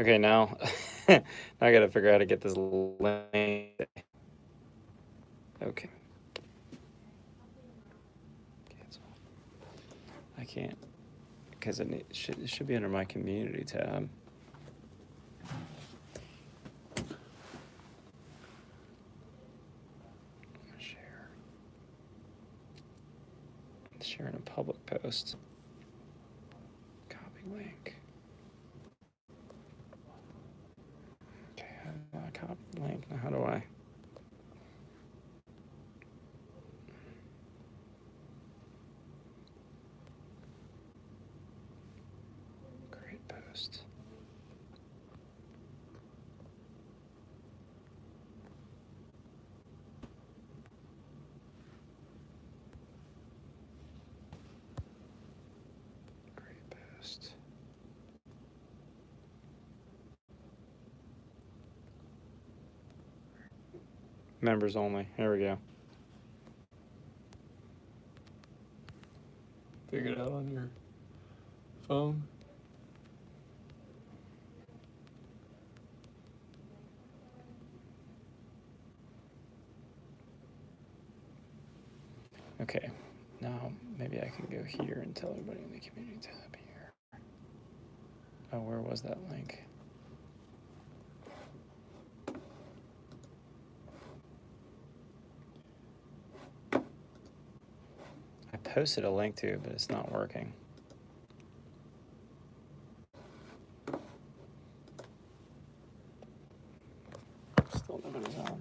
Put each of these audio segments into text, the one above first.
Okay, now, now I gotta figure out how to get this link. Okay. Cancel. I can't, because it should be under my community tab. Share. Sharing a public post. Copy link. Okay, how do I copy link? Now how do I? Create post. Create post. Members only. Here we go. Figure it out on your phone. Okay, now maybe I can go here and tell everybody in the community tab here. Oh, where was that link? I posted a link to it, but it's not working. Still nobody's on.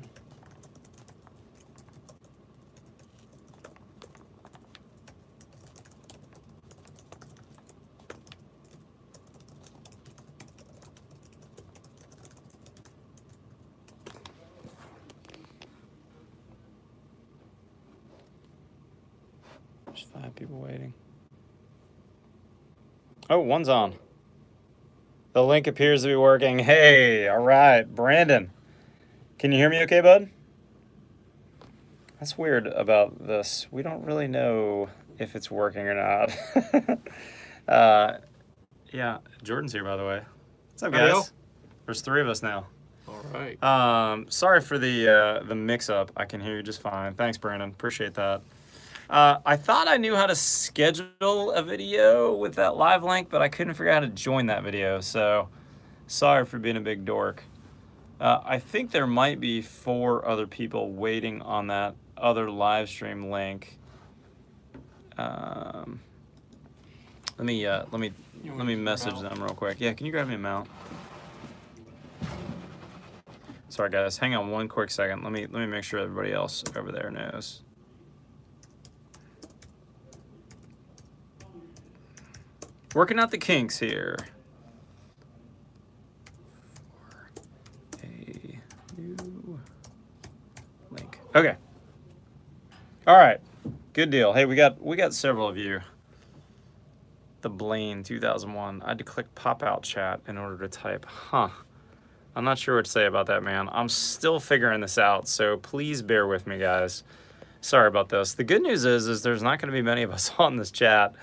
There's 5 people waiting. Oh, one's on. The link appears to be working. Hey, all right, Brandon. Can you hear me okay, bud? That's weird about this. We don't really know if it's working or not. Yeah, Jordan's here, by the way. What's up, guys? Hello. There's 3 of us now. All right. Sorry for the mix-up. I can hear you just fine. Thanks, Brandon. Appreciate that. I thought I knew how to schedule a video with that live link, but I couldn't figure out how to join that video, so sorry for being a big dork. I think there might be 4 other people waiting on that other live stream link. Let me message them real quick. Yeah, can you grab me a mount? Sorry, guys. Hang on one quick second. Let me make sure everybody else over there knows. Working out the kinks here. For a new link. Okay. All right. Good deal. Hey, we got several of you. The Blaine 2001. I had to click pop out chat in order to type. Huh. I'm not sure what to say about that, man. I'm still figuring this out, so please bear with me, guys. Sorry about this. The good news is there's not going to be many of us on this chat.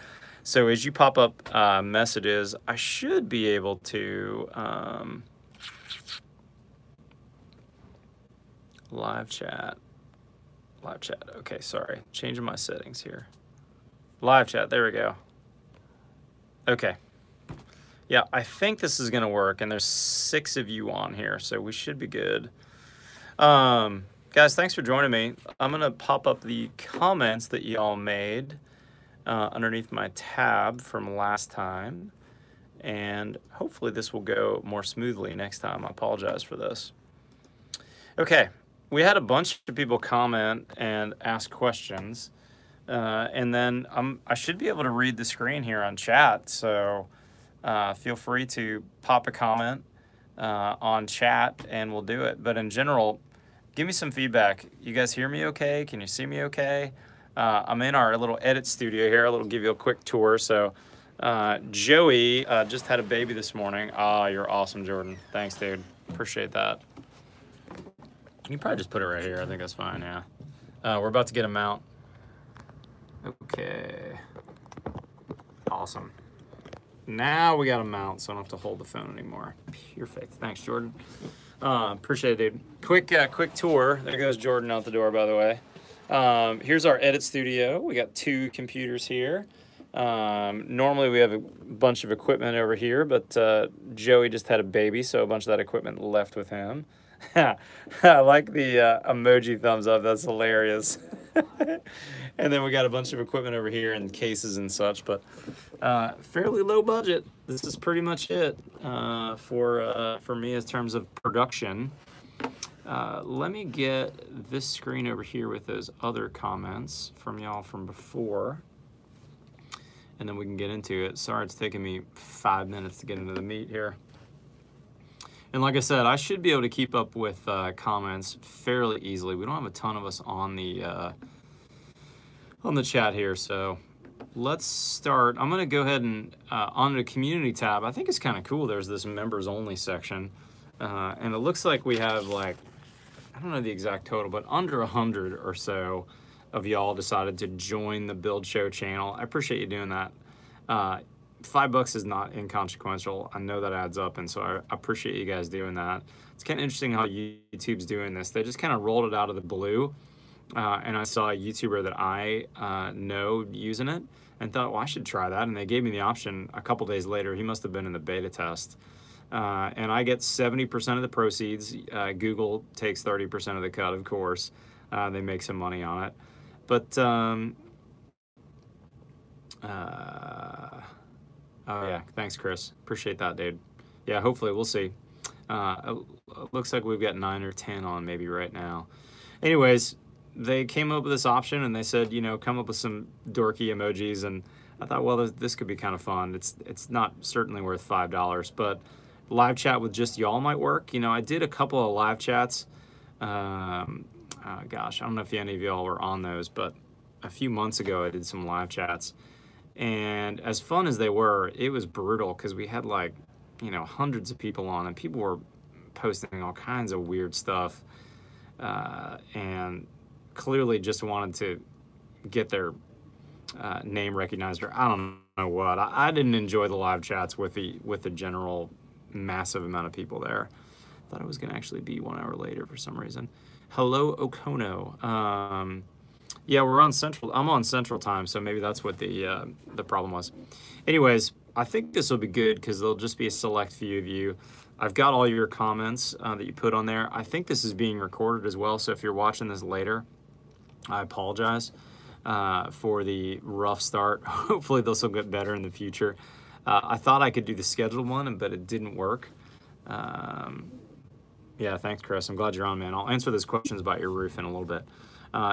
So as you pop up messages, I should be able to live chat. Okay, sorry. Changing my settings here. Live chat. There we go. Okay. Yeah, I think this is going to work, and there's 6 of you on here, so we should be good. Guys, thanks for joining me. I'm going to pop up the comments that y'all made underneath my tab from last time, and hopefully this will go more smoothly next time. I apologize for this. Okay, we had a bunch of people comment and ask questions, and then I should be able to read the screen here on chat, so feel free to pop a comment on chat and we'll do it. But in general, give me some feedback. You guys hear me okay? Can you see me okay? I'm in our little edit studio here. I'll give you a quick tour. So Joey just had a baby this morning. Ah, you're awesome, Jordan. Thanks, dude. Appreciate that. You can probably just put it right here. I think that's fine, yeah. We're about to get a mount. Okay. Awesome. Now we got a mount, so I don't have to hold the phone anymore. Perfect. Thanks, Jordan. Appreciate it, dude. Quick tour. There goes Jordan out the door, by the way. Here's our edit studio. We got 2 computers here. Normally we have a bunch of equipment over here, but Joey just had a baby, so a bunch of that equipment left with him. I like the emoji thumbs up. That's hilarious. And then we got a bunch of equipment over here and cases and such, but fairly low budget. This is pretty much it for me in terms of production. Let me get this screen over here with those other comments from y'all from before, and then we can get into it. Sorry it's taking me 5 minutes to get into the meat here. And like I said, I should be able to keep up with comments fairly easily. We don't have a ton of us on the chat here, so let's start. I'm going to go ahead and on the community tab. I think it's kind of cool. There's this members only section, and it looks like we have, like, I don't know the exact total, but under 100 or so of y'all decided to join the Build Show channel. I appreciate you doing that. $5 is not inconsequential. I know that adds up, and so I appreciate you guys doing that. It's kind of interesting how YouTube's doing this. They just kind of rolled it out of the blue, and I saw a YouTuber that I know using it and thought, well, I should try that, and they gave me the option a couple days later. He must have been in the beta test. And I get 70% of the proceeds. Google takes 30% of the cut, of course. They make some money on it. But, oh yeah, thanks, Chris. Appreciate that, dude. Yeah, hopefully, we'll see. It looks like we've got 9 or 10 on maybe right now. Anyways, they came up with this option and they said, you know, come up with some dorky emojis, and I thought, well, this could be kind of fun. It's not certainly worth $5, but live chat with just y'all might work. You know, I did a couple of live chats. Gosh, I don't know if any of y'all were on those, but a few months ago I did some live chats. And as fun as they were, it was brutal because we had, like, you know, hundreds of people on, and people were posting all kinds of weird stuff, and clearly just wanted to get their name recognized, or I don't know what. I didn't enjoy the live chats with the general massive amount of people there. Thought it was going to actually be 1 hour later for some reason. Hello, Okono. Yeah, we're on Central. I'm on Central Time, so maybe that's what the problem was. Anyways, I think this will be good because there'll just be a select few of you. I've got all your comments that you put on there. I think this is being recorded as well, so if you're watching this later, I apologize for the rough start. Hopefully this will get better in the future. I thought I could do the scheduled one, but it didn't work. Yeah, thanks, Chris. I'm glad you're on, man. I'll answer those questions about your roof in a little bit.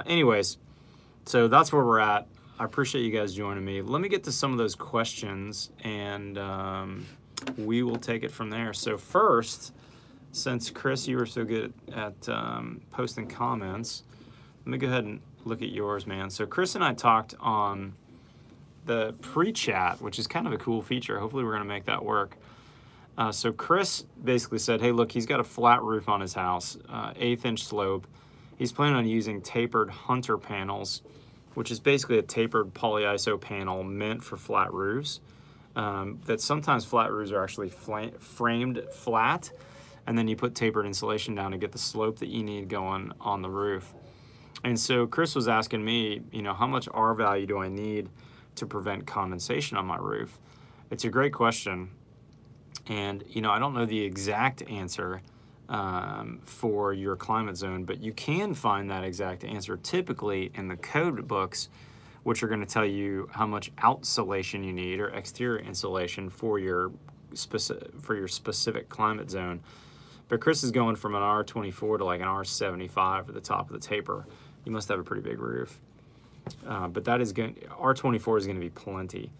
Anyways, so that's where we're at. I appreciate you guys joining me. Let me get to some of those questions, and we will take it from there. So first, since Chris, you were so good at posting comments, let me go ahead and look at yours, man. So Chris and I talked on the pre-chat, which is kind of a cool feature. Hopefully we're going to make that work. So Chris basically said, hey, look, he's got a flat roof on his house, 1/8 inch slope. He's planning on using tapered Hunter panels, which is basically a tapered polyiso panel meant for flat roofs. That sometimes flat roofs are actually framed flat, and then you put tapered insulation down to get the slope that you need going on the roof. And so Chris was asking me, you know, how much R value do I need to prevent condensation on my roof? It's a great question. And, you know, I don't know the exact answer for your climate zone, but you can find that exact answer typically in the code books, which are going to tell you how much outsolation you need, or exterior insulation, for your specific climate zone. But Chris is going from an R24 to like an R75 at the top of the taper. You must have a pretty big roof. But that is going, R24 is going to be plenty.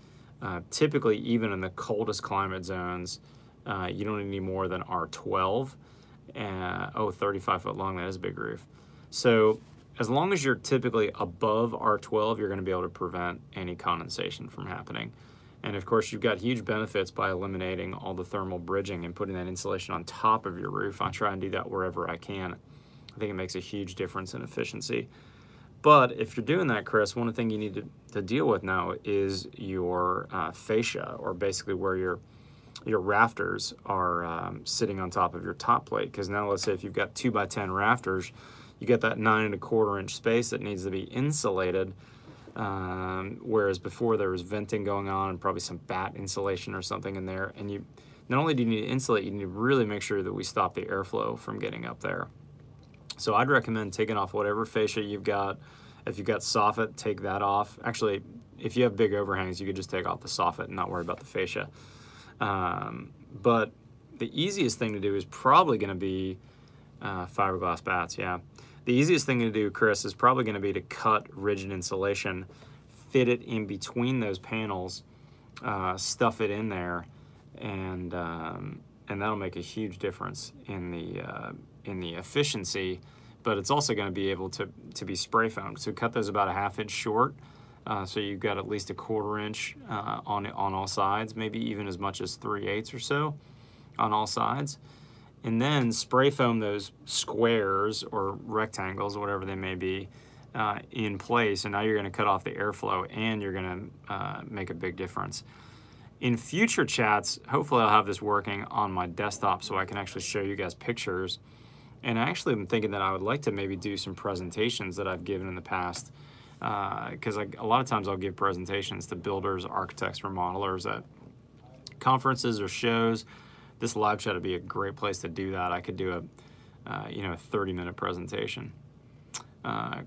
Typically, even in the coldest climate zones, you don't need more than R12. 35 foot long, that is a big roof. So as long as you're typically above R12, you're going to be able to prevent any condensation from happening. And of course, you've got huge benefits by eliminating all the thermal bridging and putting that insulation on top of your roof. I try and do that wherever I can. I think it makes a huge difference in efficiency. But if you're doing that, Chris, one thing you need to deal with now is your fascia, or basically where your rafters are sitting on top of your top plate. Because now let's say if you've got 2x10 rafters, you get that 9¼ inch space that needs to be insulated. Whereas before there was venting going on and probably some bat insulation or something in there. And you not only do you need to insulate, you need to really make sure that we stop the airflow from getting up there. So I'd recommend taking off whatever fascia you've got. If you've got soffit, take that off. Actually, if you have big overhangs, you could just take off the soffit and not worry about the fascia. But the easiest thing to do is probably going to be fiberglass bats, yeah. The easiest thing to do, Chris, is probably going to be to cut rigid insulation, fit it in between those panels, stuff it in there, and that'll make a huge difference in the efficiency. But it's also going to be able to be spray foamed. So cut those about a 1/2 inch short, so you've got at least a 1/4 inch on all sides, maybe even as much as 3/8 or so on all sides. And then spray foam those squares or rectangles, or whatever they may be, in place. And now you're going to cut off the airflow, and you're going to make a big difference. In future chats, hopefully I'll have this working on my desktop so I can actually show you guys pictures. And I actually am thinking that I would like to maybe do some presentations that I've given in the past, because a lot of times I'll give presentations to builders, architects, remodelers at conferences or shows. This live chat would be a great place to do that. I could do a 30-minute presentation.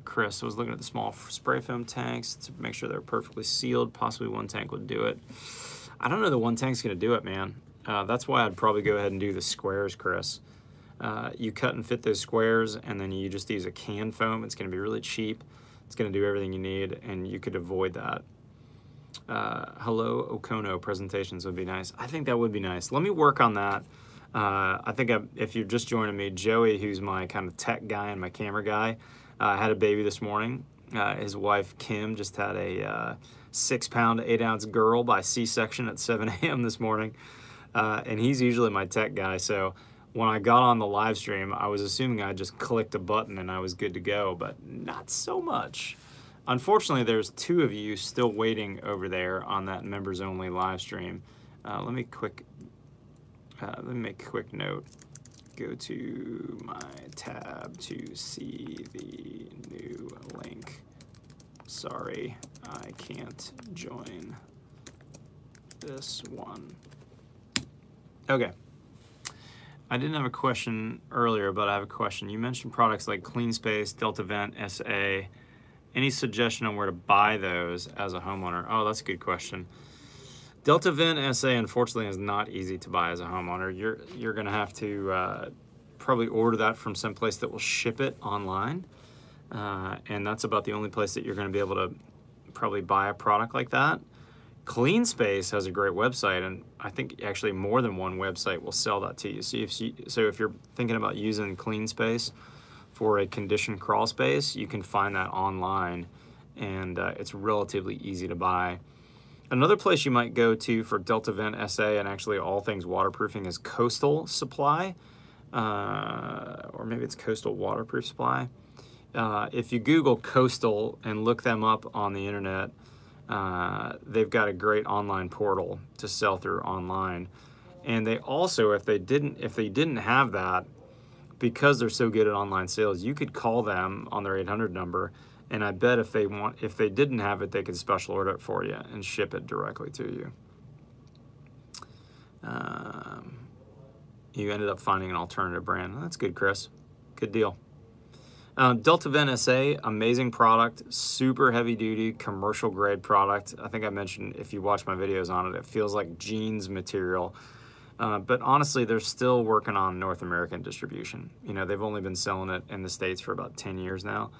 Chris was looking at the small spray foam tanks to make sure they're perfectly sealed. Possibly one tank would do it. I don't know that one tank's going to do it, man. That's why I'd probably go ahead and do the squares, Chris. You cut and fit those squares, and then you just use a can foam. It's going to be really cheap. It's going to do everything you need, and you could avoid that. Hello, Okono presentations would be nice. I think that would be nice. Let me work on that. I think if you're just joining me, Joey, who's my kind of tech guy and my camera guy, had a baby this morning. His wife, Kim, just had a 6-pound, 8-ounce girl by C-section at 7 a.m. this morning. And he's usually my tech guy, so when I got on the live stream, I was assuming I just clicked a button and I was good to go, but not so much. Unfortunately, there's 2 of you still waiting over there on that members only live stream. Let me make a quick note. Go to my tab to see the new link. Sorry, I can't join this one. Okay. I didn't have a question earlier, but I have a question. You mentioned products like CleanSpace, DeltaVent, SA. Any suggestion on where to buy those as a homeowner? Oh, that's a good question. DeltaVent SA, unfortunately, is not easy to buy as a homeowner. You're going to have to probably order that from some place that will ship it online. And that's about the only place that you're going to be able to probably buy a product like that. CleanSpace has a great website, and I think actually more than one website will sell that to you. So if you're thinking about using CleanSpace for a conditioned crawl space, you can find that online, and it's relatively easy to buy. Another place you might go to for DeltaVent SA and actually all things waterproofing is Coastal Supply, or maybe it's Coastal Waterproof Supply. If you Google Coastal and look them up on the internet, they've got a great online portal to sell through online. And they also, if they didn't have that, because they're so good at online sales, you could call them on their 800 number, and I bet if they didn't have it, they could special order it for you and ship it directly to you. You ended up finding an alternative brand. That's good, Chris. Good deal. DeltaVent SA, amazing product, super heavy duty, commercial grade product. I think I mentioned, if you watch my videos on it, it feels like jeans material. But honestly, they're still working on North American distribution. You know, they've only been selling it in the States for about 10 years now.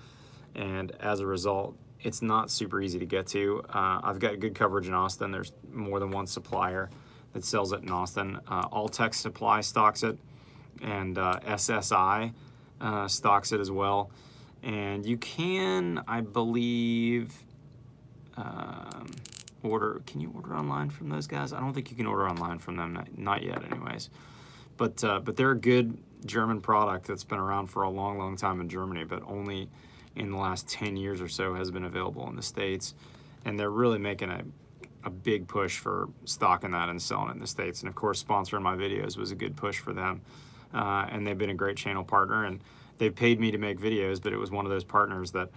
And as a result, it's not super easy to get to. I've got good coverage in Austin. There's more than one supplier that sells it in Austin. Altex Supply stocks it, and SSI stocks it as well. And you can, I believe, can you order online from those guys? I don't think you can order online from them, not yet anyways. But they're a good German product that's been around for a long, long time in Germany, but only in the last 10 years or so has been available in the States. And they're really making a big push for stocking that and selling it in the States. And of course, sponsoring my videos was a good push for them. And they've been a great channel partner, and they've paid me to make videos, but it was one of those partners that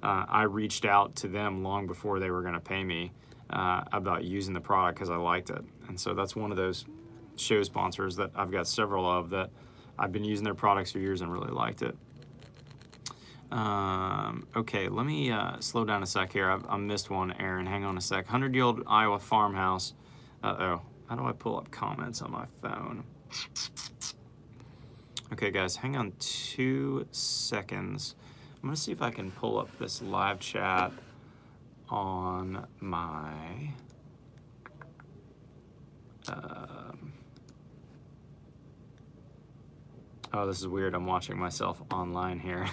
I reached out to them long before they were going to pay me about using the product because I liked it. And so that's one of those show sponsors that I've got several of that I've been using their products for years and really liked it. Okay, let me slow down a sec here. I missed one, Aaron. Hang on a sec. 100-year-old Iowa farmhouse. Uh-oh. How do I pull up comments on my phone? Okay, guys, hang on 2 seconds. I'm going to see if I can pull up this live chat on my... oh, this is weird. I'm watching myself online here.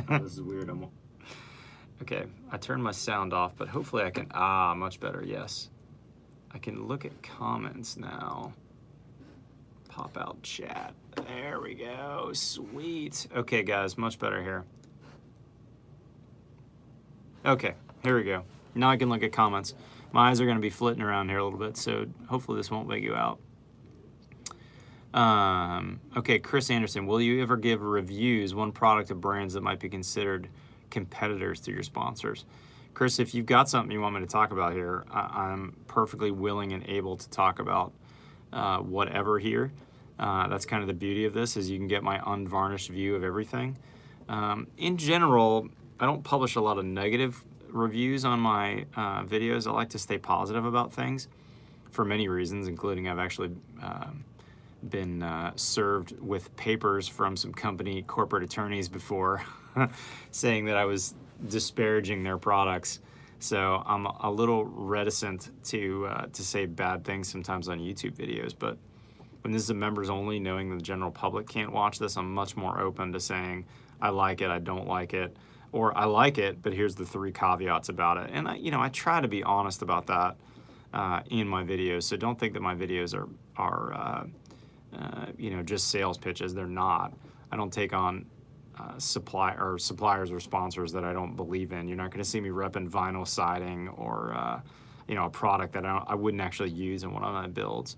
This is weird. Okay, I turned my sound off, but hopefully I can... Ah, much better, yes. I can look at comments now. Pop out chat. There we go. Sweet. Okay, guys, much better here. Okay, here we go. Now I can look at comments. My eyes are going to be flitting around here a little bit, so hopefully this won't wake you out. Okay, Chris Anderson, will you ever give reviews, one product of brands that might be considered competitors to your sponsors? Chris, if you've got something you want me to talk about here, I'm perfectly willing and able to talk about whatever here. That's kind of the beauty of this, is you can get my unvarnished view of everything. In general, I don't publish a lot of negative reviews on my videos. I like to stay positive about things for many reasons, including I've actually been served with papers from some company corporate attorneys before saying that I was disparaging their products. So I'm a little reticent to say bad things sometimes on YouTube videos, but when this is a members only, knowing the general public can't watch this, I'm much more open to saying I like it, I don't like it, or I like it, but here's the 3 caveats about it. And I try to be honest about that in my videos. So don't think that my videos are just sales pitches. They're not. I don't take on suppliers or sponsors that I don't believe in. You're not going to see me repping vinyl siding or a product that I wouldn't actually use in one of my builds,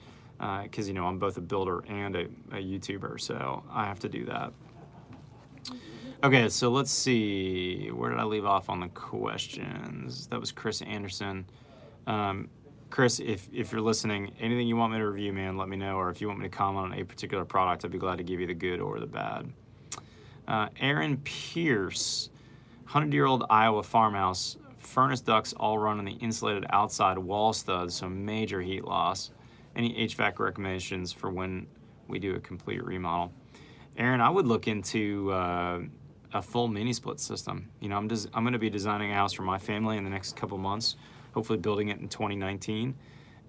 because I'm both a builder and a YouTuber, so I have to do that. Okay, so let's see. Where did I leave off on the questions? That was Chris Anderson. Chris, if you're listening, anything you want me to review, man, let me know. Or if you want me to comment on a particular product, I'd be glad to give you the good or the bad. Aaron Pierce, 100-year-old Iowa farmhouse. Furnace ducts all run on the insulated outside wall studs, so major heat loss. Any HVAC recommendations for when we do a complete remodel? Aaron, I would look into a full mini split system. I'm going to be designing a house for my family in the next couple months, hopefully building it in 2019.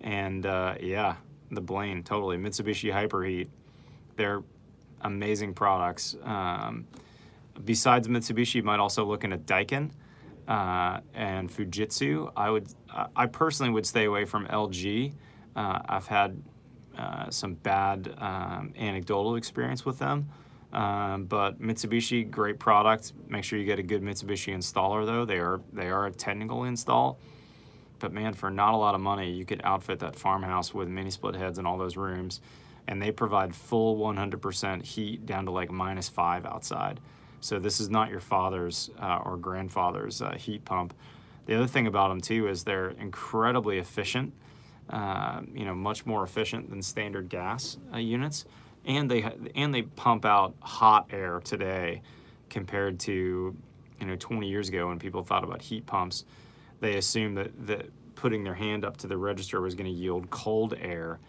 And yeah, the Blaine, totally. Mitsubishi Hyperheat, they're amazing products. Besides Mitsubishi, you might also look into Daikin and Fujitsu. I personally would stay away from LG. I've had some bad anecdotal experience with them. But Mitsubishi, great product. Make sure you get a good Mitsubishi installer though. They are a technical install. But man, for not a lot of money, you could outfit that farmhouse with mini split heads in all those rooms. And they provide full 100% heat down to like -5 outside. So this is not your father's or grandfather's heat pump. The other thing about them too is they're incredibly efficient. Much more efficient than standard gas units. And they pump out hot air today compared to 20 years ago when people thought about heat pumps. They assumed that putting their hand up to the register was going to yield cold air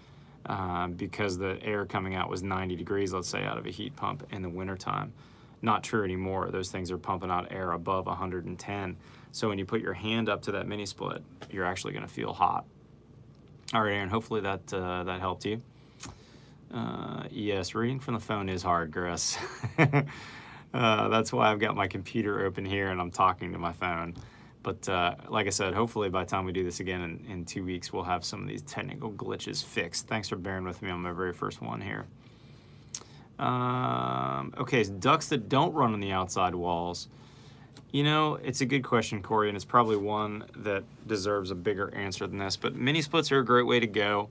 because the air coming out was 90 degrees, let's say, out of a heat pump in the wintertime. Not true anymore. Those things are pumping out air above 110. So when you put your hand up to that mini split, you're actually going to feel hot. All right, Aaron, hopefully that helped you. Yes, reading from the phone is hard, Chris. That's why I've got my computer open here and I'm talking to my phone. But like I said, hopefully by the time we do this again in 2 weeks, we'll have some of these technical glitches fixed. Thanks for bearing with me on my very first one here. Okay, so ducts that don't run on the outside walls. You know, it's a good question, Corey, and it's probably one that deserves a bigger answer than this, but mini splits are a great way to go.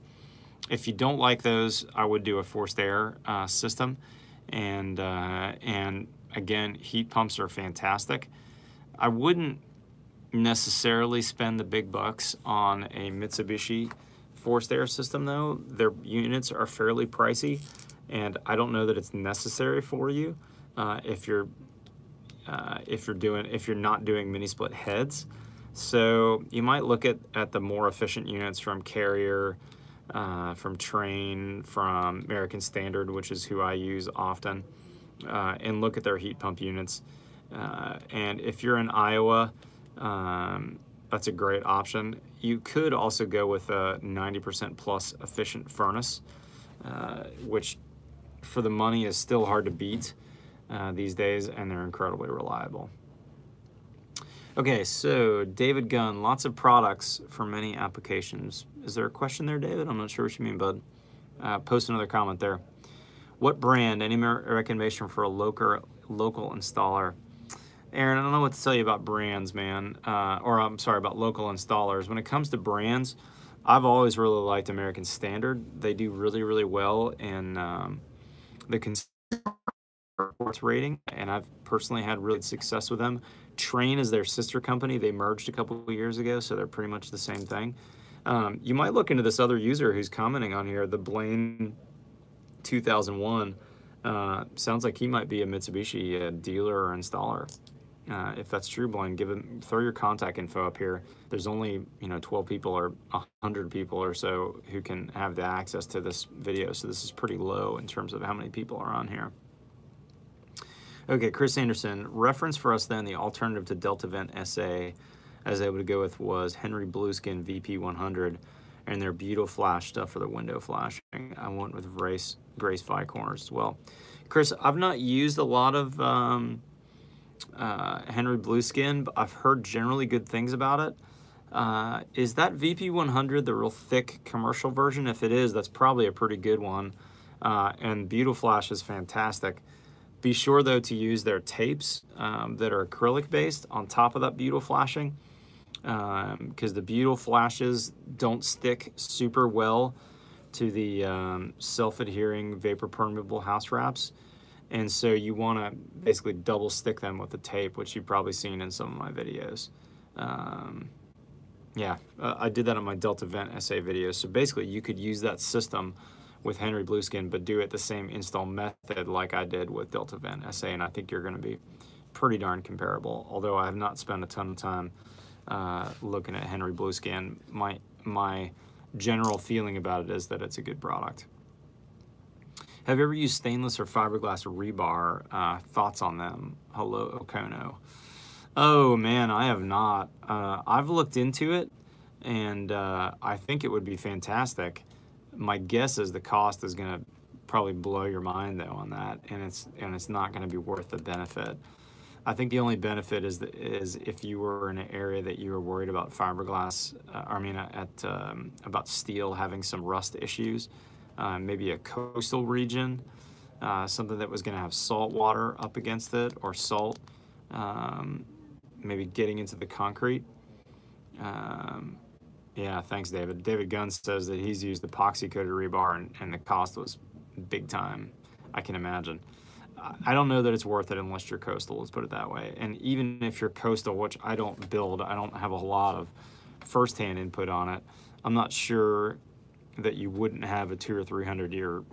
If you don't like those, I would do a forced air system. And again, heat pumps are fantastic. I wouldn't necessarily spend the big bucks on a Mitsubishi forced air system though. Their units are fairly pricey, and I don't know that it's necessary for you if you're not doing mini split heads. So you might look at the more efficient units from Carrier, from Trane, from American Standard, which is who I use often, and look at their heat pump units. And if you're in Iowa, that's a great option. You could also go with a 90% plus efficient furnace, which for the money is still hard to beat these days, and they're incredibly reliable. Okay, so David Gunn, lots of products for many applications. Is there a question there, David? I'm not sure what you mean, bud. Post another comment there. What brand? Any recommendation for a local installer? Aaron, I don't know what to tell you about brands, man. Or I'm sorry, about local installers. When it comes to brands, I've always really liked American Standard. They do really, really well in the consumer reports rating, and I've personally had really success with them. Trane is their sister company. They merged a couple of years ago, so they're pretty much the same thing. You might look into this other user who's commenting on here, the Blaine 2001. Sounds like he might be a Mitsubishi dealer or installer. If that's true, Blaine, throw your contact info up here. There's only 12 people or 100 people or so who can have the access to this video, so this is pretty low in terms of how many people are on here. Okay, Chris Anderson, reference for us then the alternative to Delta Vent SA I was able to go with was Henry Blueskin VP100 and their Beautiful Flash stuff for the window flashing. I went with Grace Five Corners as well. Chris, I've not used a lot of Henry Blueskin, but I've heard generally good things about it. Is that VP100 the real thick commercial version? If it is, that's probably a pretty good one. And Beautiful Flash is fantastic. Be sure though to use their tapes that are acrylic based on top of that Beautiful Flashing, because the Beautiful Flashes don't stick super well to the self-adhering vapor permeable house wraps. And so you want to basically double stick them with the tape, which you've probably seen in some of my videos. Yeah, I did that on my Delta Vent SA videos. So basically you could use that system with Henry Blueskin, but do it the same install method like I did with Delta Vent SA, and I think you're going to be pretty darn comparable. Although I have not spent a ton of time looking at Henry Blueskin, my general feeling about it is that it's a good product. Have you ever used stainless or fiberglass rebar? Thoughts on them? Hello, Okono. Oh man, I have not. I've looked into it, and I think it would be fantastic. My guess is the cost is going to probably blow your mind though on that, and it's not going to be worth the benefit. I think the only benefit is if you were in an area that you were worried about fiberglass. About steel having some rust issues. Maybe a coastal region, something that was going to have salt water up against it, or salt, maybe getting into the concrete. Yeah, thanks, David. David Gunn says that he's used epoxy-coated rebar, and the cost was big time, I can imagine. I don't know that it's worth it unless you're coastal, let's put it that way. And even if you're coastal, which I don't build, I don't have a lot of first-hand input on it, I'm not sure that you wouldn't have a 200 or 300 year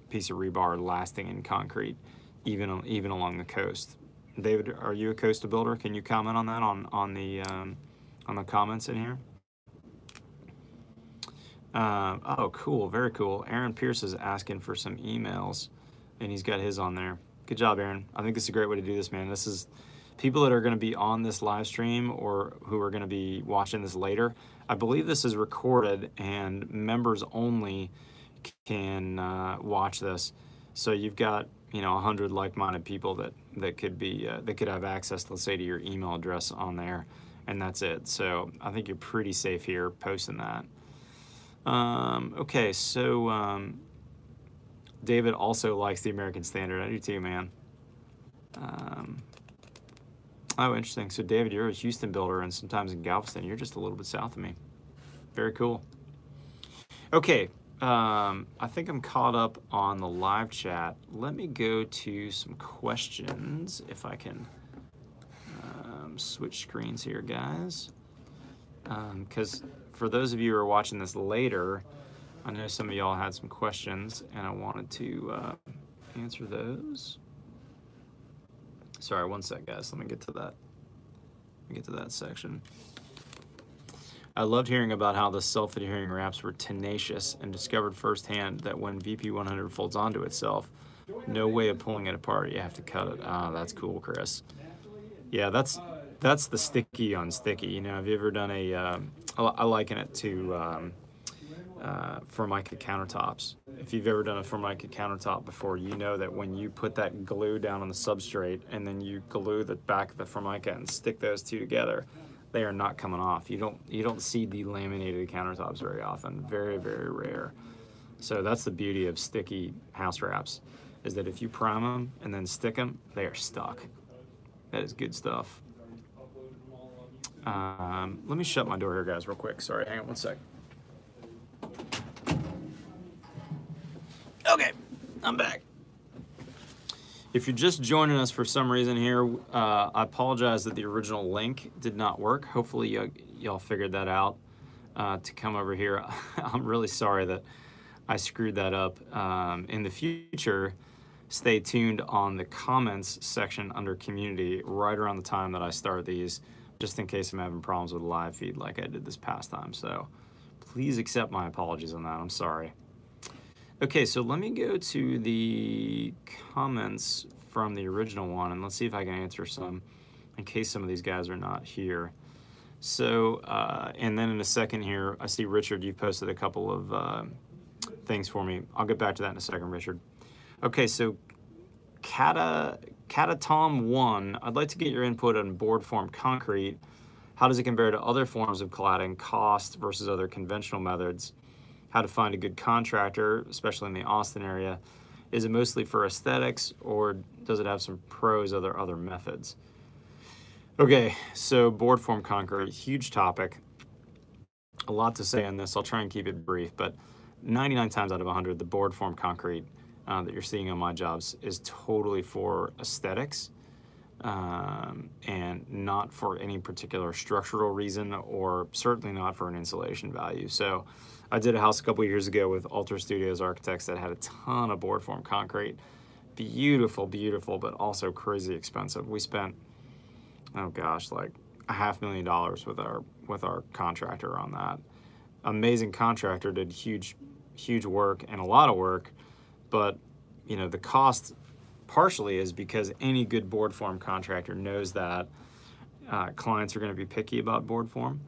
piece of rebar lasting in concrete, even along the coast. David, are you a coastal builder? Can you comment on that on the comments in here? Oh, cool, very cool. Aaron Pierce is asking for some emails, and he's got his on there. Good job, Aaron. I think this is a great way to do this, man. This is people that are going to be on this live stream or who are going to be watching this later. I believe this is recorded, and members only can watch this. So you've got 100 like-minded people that could be that could have access, let's say, to your email address on there, and that's it. So I think you're pretty safe here posting that. Okay, so David also likes the American Standard. I do too, man. Oh, interesting. So, David, you're a Houston builder, and sometimes in Galveston, you're just a little bit south of me. Very cool. Okay, I think I'm caught up on the live chat. Let me go to some questions, if I can switch screens here, guys. Because for those of you who are watching this later, I know some of y'all had some questions, and I wanted to answer those. Sorry, one sec, guys. Let me get to that. Section. I loved hearing about how the self-adhering wraps were tenacious and discovered firsthand that when VP100 folds onto itself, no way of pulling it apart. You have to cut it. Ah, that's cool, Chris. Yeah, that's the sticky on sticky. You know, have you ever done I liken it to Formica countertops. If you've ever done a Formica countertop before, you know that when you put that glue down on the substrate and then you glue the back of the Formica and stick those two together, they are not coming off. You don't see delaminated countertops very often. Very, very rare. So that's the beauty of sticky house wraps, is that if you prime them and then stick them, they are stuck. That is good stuff. Let me shut my door here, guys, real quick. Sorry, hang on one sec. Okay, I'm back. If you're just joining us for some reason here, I apologize that the original link did not work. Hopefully y'all figured that out to come over here. I'm really sorry that I screwed that up. In the future, stay tuned on the comments section under community right around the time that I start these, just in case I'm having problems with the live feed like I did this past time. So please accept my apologies on that. I'm sorry. Okay, so let me go to the comments from the original one, and let's see if I can answer some in case some of these guys are not here. So, and then in a second here, I see Richard, you've posted a couple of things for me. I'll get back to that in a second, Richard. Okay, so Catatom1, I'd like to get your input on board form concrete. How does it compare to other forms of cladding, cost versus other conventional methods? How to find a good contractor, especially in the Austin area. Is it mostly for aesthetics, or does it have some pros other methods? Okay, so board form concrete, huge topic. A lot to say on this. I'll try and keep it brief, but 99 times out of 100, the board form concrete that you're seeing on my jobs is totally for aesthetics and not for any particular structural reason, or certainly not for an insulation value. So I did a house a couple years ago with Alter Studios Architects that had a ton of board form concrete. Beautiful, beautiful, but also crazy expensive. We spent, oh gosh, like $500,000 with our contractor on that. Amazing contractor, did huge work and a lot of work, but you know, the cost partially is because any good board form contractor knows that clients are going to be picky about board form,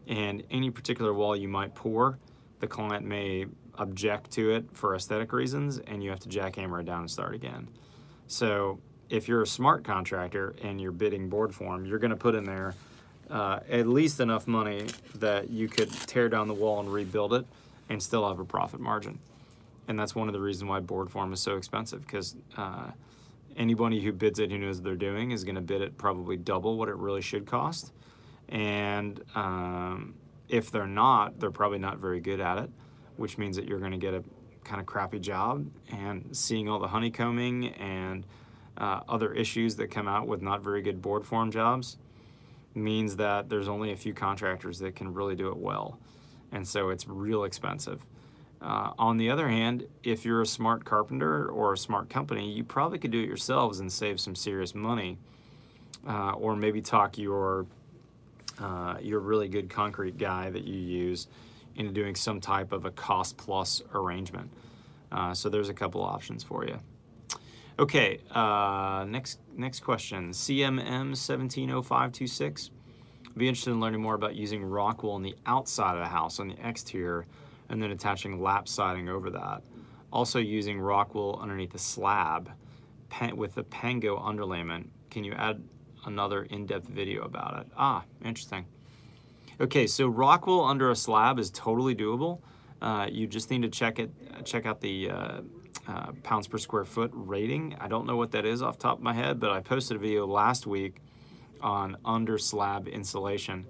and any particular wall you might pour, the client may object to it for aesthetic reasons, and you have to jackhammer it down and start again. So if you're a smart contractor and you're bidding board form, you're going to put in there at least enough money that you could tear down the wall and rebuild it and still have a profit margin. And that's one of the reasons why board form is so expensive, because anybody who bids it who knows what they're doing is going to bid it probably double what it really should cost. And if they're not, they're probably not very good at it, which means that you're going to get a kind of crappy job. And seeing all the honeycombing and other issues that come out with not very good board form jobs means that there's only a few contractors that can really do it well. And so it's real expensive. On the other hand, if you're a smart carpenter or a smart company, you probably could do it yourselves and save some serious money, or maybe talk your really good concrete guy that you use into doing some type of a cost plus arrangement. So there's a couple options for you. Okay, next question, CMM170526. Be interested in learning more about using rock wool on the outside of the house, on the exterior, and then attaching lap siding over that. Also using rock wool underneath the slab with the Pango underlayment. Can you add another in-depth video about it? Ah, interesting. Okay, so rock wool under a slab is totally doable. You just need to check out the pounds per square foot rating. I don't know what that is off the top of my head, but I posted a video last week on under slab insulation,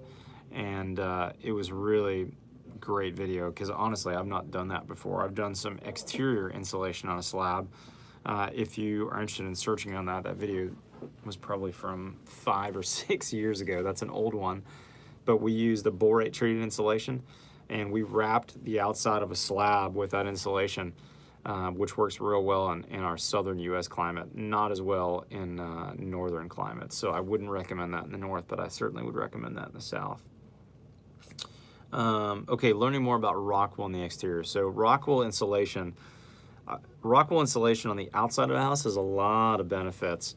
and it was really great video because honestly I've not done that before. I've done some exterior insulation on a slab. If you are interested in searching on that, that video was probably from 5 or 6 years ago. That's an old one, but we used the borate treated insulation, and we wrapped the outside of a slab with that insulation, which works real well in our southern U.S. climate, not as well in northern climates. So I wouldn't recommend that in the north, but I certainly would recommend that in the south. Okay, learning more about Rockwool in the exterior. So Rockwool insulation on the outside of the house has a lot of benefits.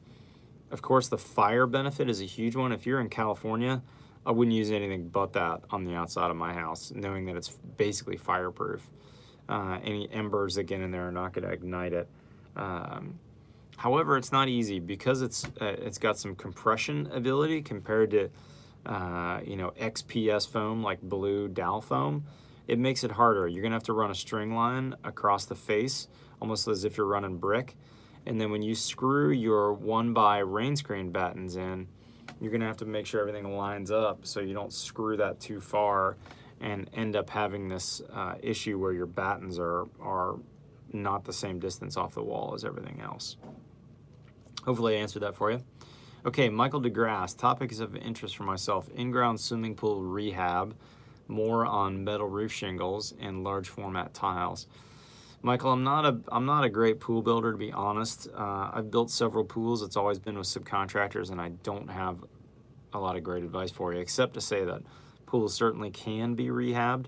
Of course, the fire benefit is a huge one. If you're in California, I wouldn't use anything but that on the outside of my house, knowing that it's basically fireproof. Any embers that get in there are not going to ignite it. However, it's not easy because it's got some compression ability compared to XPS foam like blue Dow foam. It makes it harder. You're going to have to run a string line across the face, almost as if you're running brick. And then when you screw your 1x rain screen battens in, you're going to have to make sure everything lines up so you don't screw that too far and end up having this issue where your battens are not the same distance off the wall as everything else. Hopefully I answered that for you. Okay, Michael DeGrasse, topics of interest for myself: in-ground swimming pool rehab, more on metal roof shingles and large format tiles. Michael, I'm not a great pool builder, to be honest. I've built several pools. It's always been with subcontractors, and I don't have a lot of great advice for you, except to say that pools certainly can be rehabbed,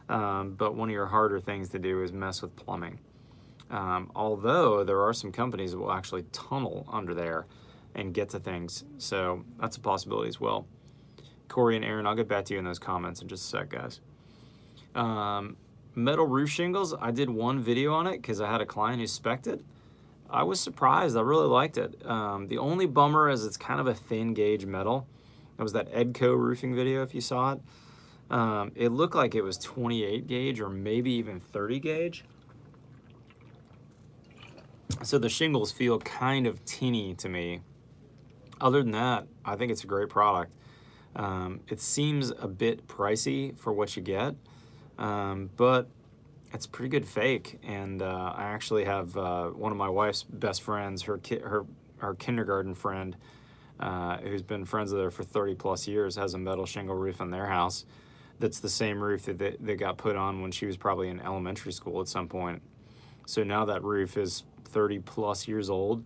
but one of your harder things to do is mess with plumbing. Although there are some companies that will actually tunnel under there and get to things, so that's a possibility as well. Corey and Aaron, I'll get back to you in those comments in just a sec, guys. Metal roof shingles, I did one video on it because I had a client who spec'd it. I was surprised. I really liked it. The only bummer is it's kind of a thin gauge metal. That was that Edco roofing video, if you saw it. It looked like it was 28 gauge or maybe even 30 gauge. So the shingles feel kind of tinny to me. Other than that, I think it's a great product. It seems a bit pricey for what you get, but it's a pretty good fake. And I actually have one of my wife's best friends, her kindergarten friend, who's been friends with her for 30 plus years, has a metal shingle roof on their house. That's the same roof that they got put on when she was probably in elementary school at some point. So now that roof is 30 plus years old,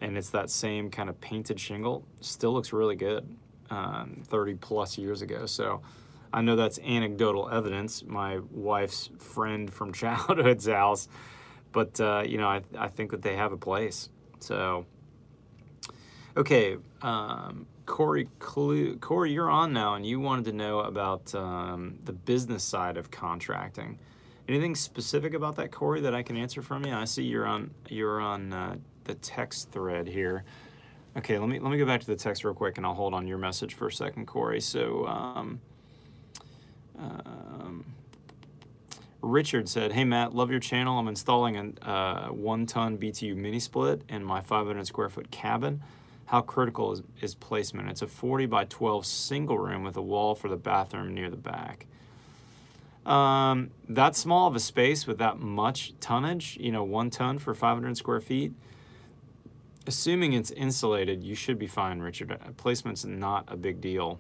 and it's that same kind of painted shingle. Still looks really good 30 plus years ago. So I know that's anecdotal evidence, my wife's friend from childhood's house, but you know, I think that they have a place. So, okay, Corey, you're on now, and you wanted to know about the business side of contracting. Anything specific about that, Corey, that I can answer from you? I see you're on the text thread here. Okay, let me go back to the text real quick, and I'll hold on your message for a second, Corey. So, Richard said, "Hey Matt, love your channel. I'm installing a 1-ton BTU mini split in my 500 square foot cabin. How critical is placement? It's a 40 by 12 single room with a wall for the bathroom near the back." That small of a space with that much tonnage, you know, 1 ton for 500 square feet, assuming it's insulated, you should be fine, Richard. Placement's not a big deal.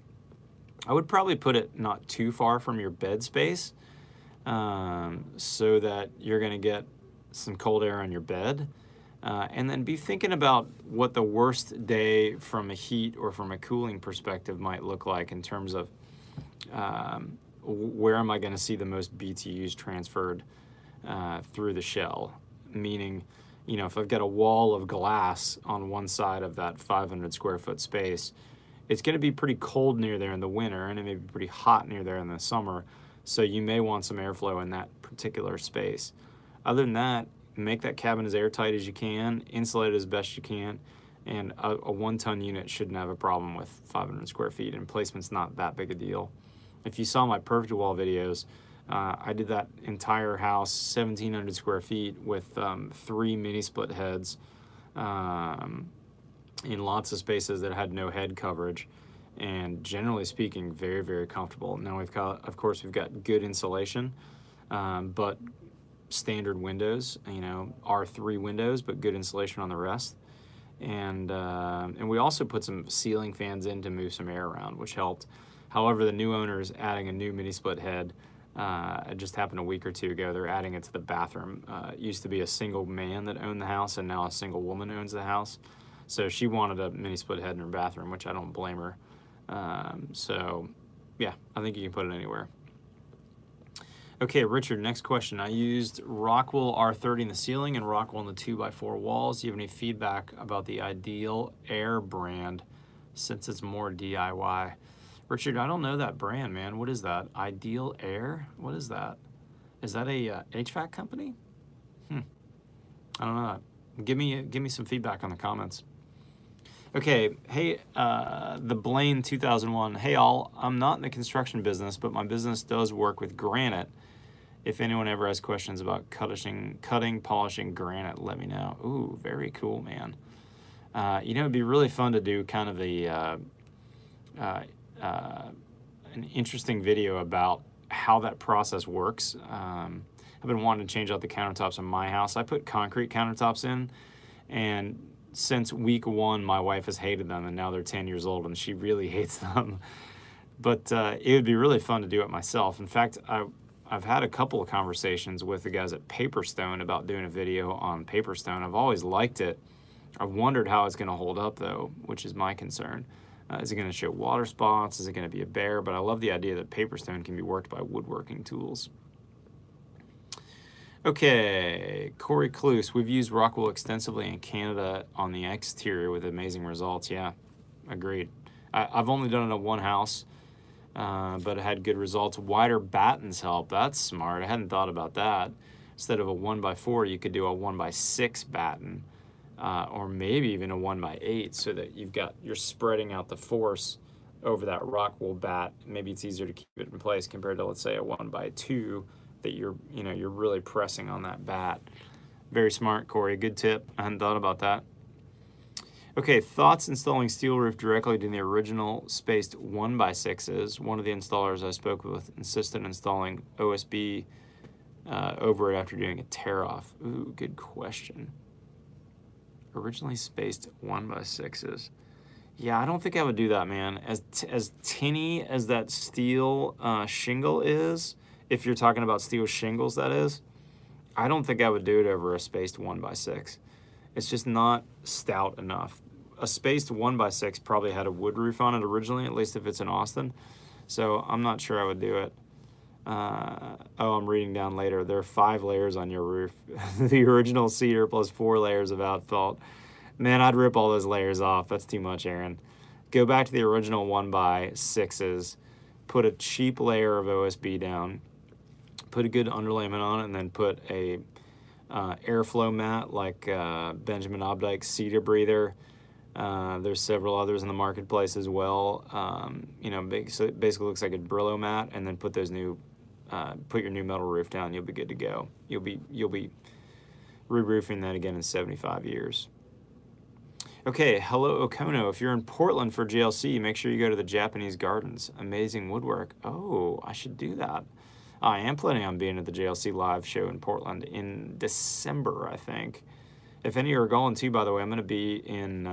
I would probably put it not too far from your bed space, so that you're going to get some cold air on your bed. And then be thinking about what the worst day from a heat or from a cooling perspective might look like in terms of where am I going to see the most BTUs transferred through the shell? Meaning, you know, if I've got a wall of glass on one side of that 500 square foot space, it's going to be pretty cold near there in the winter, and it may be pretty hot near there in the summer. So you may want some airflow in that particular space. Other than that, make that cabin as airtight as you can, insulate it as best you can, and a 1-ton unit shouldn't have a problem with 500 square feet, and placement's not that big a deal. If you saw my Perfect Wall videos, I did that entire house, 1,700 square feet, with 3 mini split heads in lots of spaces that had no head coverage. and generally speaking, very, very comfortable. Now we've got, of course, we've got good insulation, but standard windows, you know, R3 windows, but good insulation on the rest. And we also put some ceiling fans in to move some air around, which helped. However, the new owner is adding a new mini split head. It just happened a week or two ago. They're adding it to the bathroom. It used to be a single man that owned the house, and now a single woman owns the house. So she wanted a mini split head in her bathroom, which I don't blame her. So yeah, I think you can put it anywhere. Okay, Richard, next question. I used Rockwool R30 in the ceiling and Rockwool in the 2x4 walls. Do you have any feedback about the Ideal Air brand since it's more DIY? Richard, I don't know that brand, man. What is that? Ideal Air? What is that? Is that a HVAC company? I don't know that. Give me some feedback on the comments. Okay, hey, the Blaine 2001. Hey all, I'm not in the construction business, but my business does work with granite. If anyone ever has questions about cutting, polishing granite, let me know. Ooh, very cool, man. You know, it'd be really fun to do kind of an interesting video about how that process works. I've been wanting to change out the countertops in my house. I put concrete countertops in, and since week one, my wife has hated them, and now they're 10 years old, and she really hates them. But it would be really fun to do it myself. In fact, I've had a couple of conversations with the guys at Paperstone about doing a video on Paperstone. I've always liked it. I've wondered how it's going to hold up, though, which is my concern. Is it going to show water spots? Is it going to be a bear? But I love the idea that Paperstone can be worked by woodworking tools. Okay, Corey Cluse. We've used Rockwool extensively in Canada on the exterior with amazing results. Yeah, agreed. I've only done it at one house, but it had good results. Wider battens help. That's smart. I hadn't thought about that. Instead of a 1x4, you could do a 1x6 batten, or maybe even a 1x8, so that you're spreading out the force over that Rockwool bat. Maybe it's easier to keep it in place compared to, let's say, a 1x2 that you're really pressing on that bat. Very smart, Corey. Good tip. I hadn't thought about that. Okay, thoughts installing steel roof directly to the original spaced 1x6s. One of the installers I spoke with insisted on installing OSB over it after doing a tear-off. Ooh, good question. Originally spaced 1x6s. Yeah, I don't think I would do that, man. As tinny as that steel shingle is, if you're talking about steel shingles, that is, I don't think I would do it over a spaced 1x6. It's just not stout enough. A spaced 1x6 probably had a wood roof on it originally, at least if it's in Austin. So I'm not sure I would do it. Oh, I'm reading down later. There are 5 layers on your roof. The original cedar plus 4 layers of asphalt. Man, I'd rip all those layers off. That's too much, Aaron. Go back to the original 1x6s. Put a cheap layer of OSB down. Put a good underlayment on it, and then put a airflow mat like Benjamin Obdike's Cedar Breather. There's several others in the marketplace as well. You know, so it basically looks like a Brillo mat, and then put those put your new metal roof down. You'll be good to go. You'll be re-roofing that again in 75 years. Okay, hello Okono. If you're in Portland for GLC, make sure you go to the Japanese Gardens. Amazing woodwork. Oh, I should do that. I am planning on being at the JLC live show in Portland in December, I think. If any are going too, by the way, I'm going to be in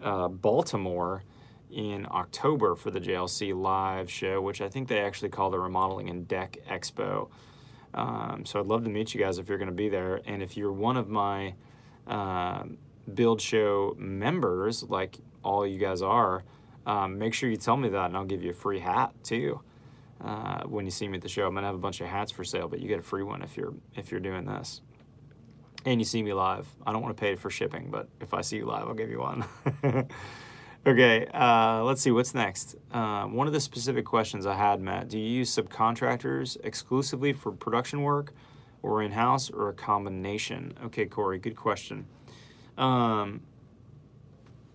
Baltimore in October for the JLC live show, which I think they actually call the Remodeling and Deck Expo. So I'd love to meet you guys if you're going to be there. And if you're one of my Build Show members, like all you guys are, make sure you tell me that, and I'll give you a free hat too. When you see me at the show, I'm gonna have a bunch of hats for sale, but you get a free one if you're doing this, and you see me live. I don't want to pay for shipping, but if I see you live, I'll give you one. Okay, let's see what's next. One of the specific questions I had, Matt: do you use subcontractors exclusively for production work, or in-house, or a combination? Okay, Corey, good question.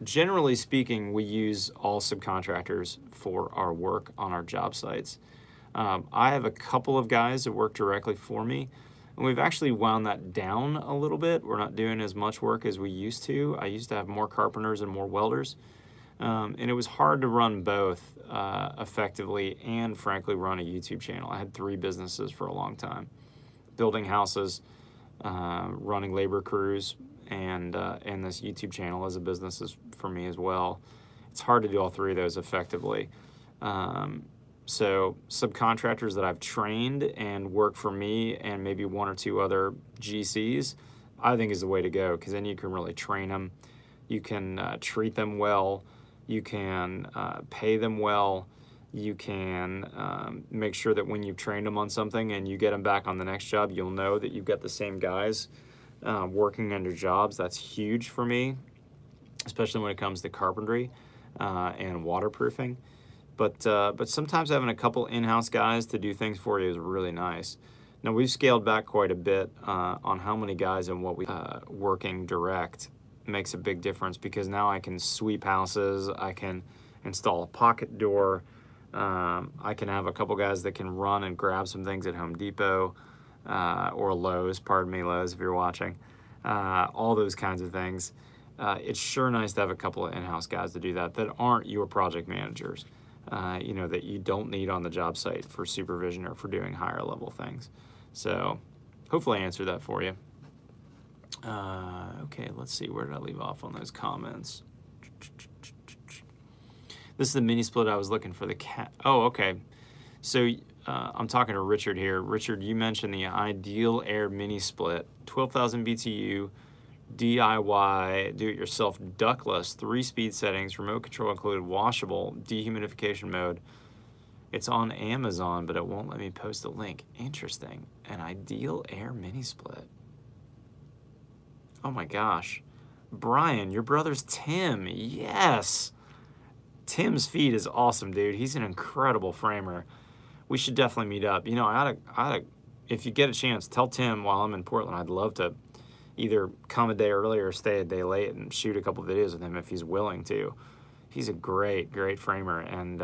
Generally speaking, we use all subcontractors for our work on our job sites. I have a couple of guys that work directly for me, and we've actually wound that down a little bit. We're not doing as much work as we used to. I used to have more carpenters and more welders. And it was hard to run both effectively and, frankly, run a YouTube channel. I had 3 businesses for a long time, building houses, running labor crews, and this YouTube channel as a business is for me as well. It's hard to do all 3 of those effectively. So subcontractors that I've trained and work for me and maybe 1 or 2 other GCs, I think is the way to go, because then you can really train them. You can treat them well. You can pay them well. You can make sure that when you've trained them on something and you get them back on the next job, you'll know that you've got the same guys working on your jobs. That's huge for me, especially when it comes to carpentry and waterproofing. But sometimes having a couple in-house guys to do things for you is really nice. Now, we've scaled back quite a bit on how many guys and what we working direct makes a big difference, because now I can sweep houses, I can install a pocket door, I can have a couple guys that can run and grab some things at Home Depot or Lowe's, pardon me, Lowe's, if you're watching, all those kinds of things. It's sure nice to have a couple of in-house guys to do that aren't your project managers, you know, that you don't need on the job site for supervision or for doing higher level things. So hopefully I answered that for you. Okay, let's see, where did I leave off on those comments? This is the mini split I was looking for the cat. Oh, okay. So I'm talking to Richard here. Richard, you mentioned the Ideal Air mini split, 12,000 BTU, DIY, do-it-yourself, ductless, 3-speed settings, remote control included, washable, dehumidification mode. It's on Amazon, but it won't let me post a link. Interesting. An Ideal Air mini split. Oh my gosh. Brian, your brother's Tim. Yes. Tim's feed is awesome, dude. He's an incredible framer. We should definitely meet up. You know, if you get a chance, tell Tim while I'm in Portland, I'd love to either come a day early or stay a day late and shoot a couple videos with him if he's willing to. He's a great, great framer. And,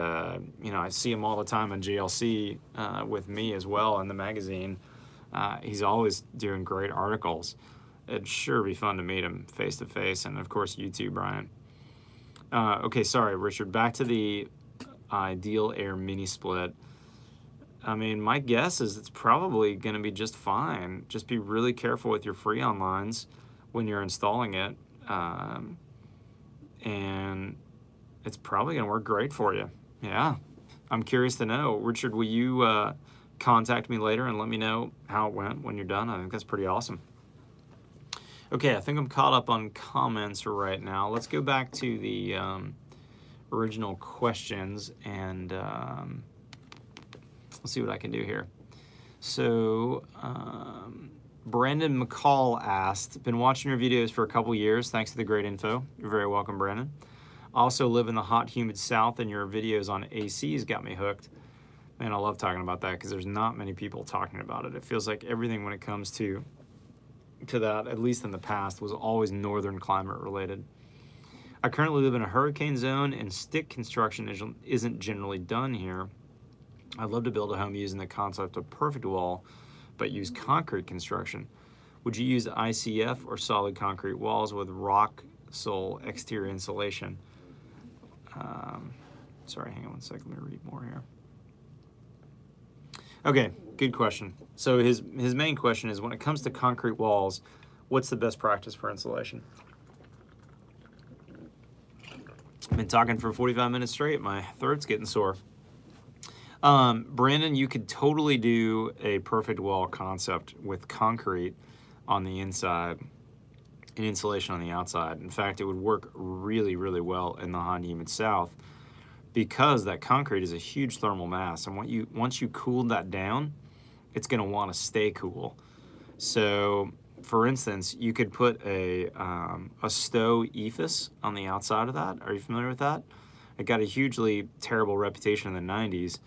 you know, I see him all the time on GLC with me as well in the magazine. He's always doing great articles. It'd sure be fun to meet him face to face, and of course you too, Brian. Okay, sorry, Richard. Back to the Ideal Air mini split. I mean, my guess is it's probably going to be just fine. Just be really careful with your Freon lines when you're installing it, and it's probably going to work great for you. Yeah, I'm curious to know. Richard, will you contact me later and let me know how it went when you're done? I think that's pretty awesome. Okay, I think I'm caught up on comments right now. Let's go back to the original questions and let's see what I can do here. So, Brandon McCall asked, been watching your videos for a couple years. Thanks for the great info. You're very welcome, Brandon. Also live in the hot, humid South, and your videos on ACs got me hooked. Man, I love talking about that because there's not many people talking about it. It feels like everything when it comes to that, at least in the past, was always northern climate related. I currently live in a hurricane zone and stick construction isn't generally done here. I'd love to build a home using the concept of perfect wall, but use concrete construction. Would you use ICF or solid concrete walls with rock sole exterior insulation? Sorry, hang on one second, let me read more here. Okay, good question. So his main question is, when it comes to concrete walls, what's the best practice for insulation? I've been talking for 45 minutes straight. My throat's getting sore. Brandon, you could totally do a perfect wall concept with concrete on the inside and insulation on the outside. In fact, it would work really, really well in the hot and humid South, because that concrete is a huge thermal mass, and once you cooled that down, it's going to want to stay cool. So, for instance, you could put a Stowe EIFS on the outside of that. Are you familiar with that? It got a hugely terrible reputation in the 90s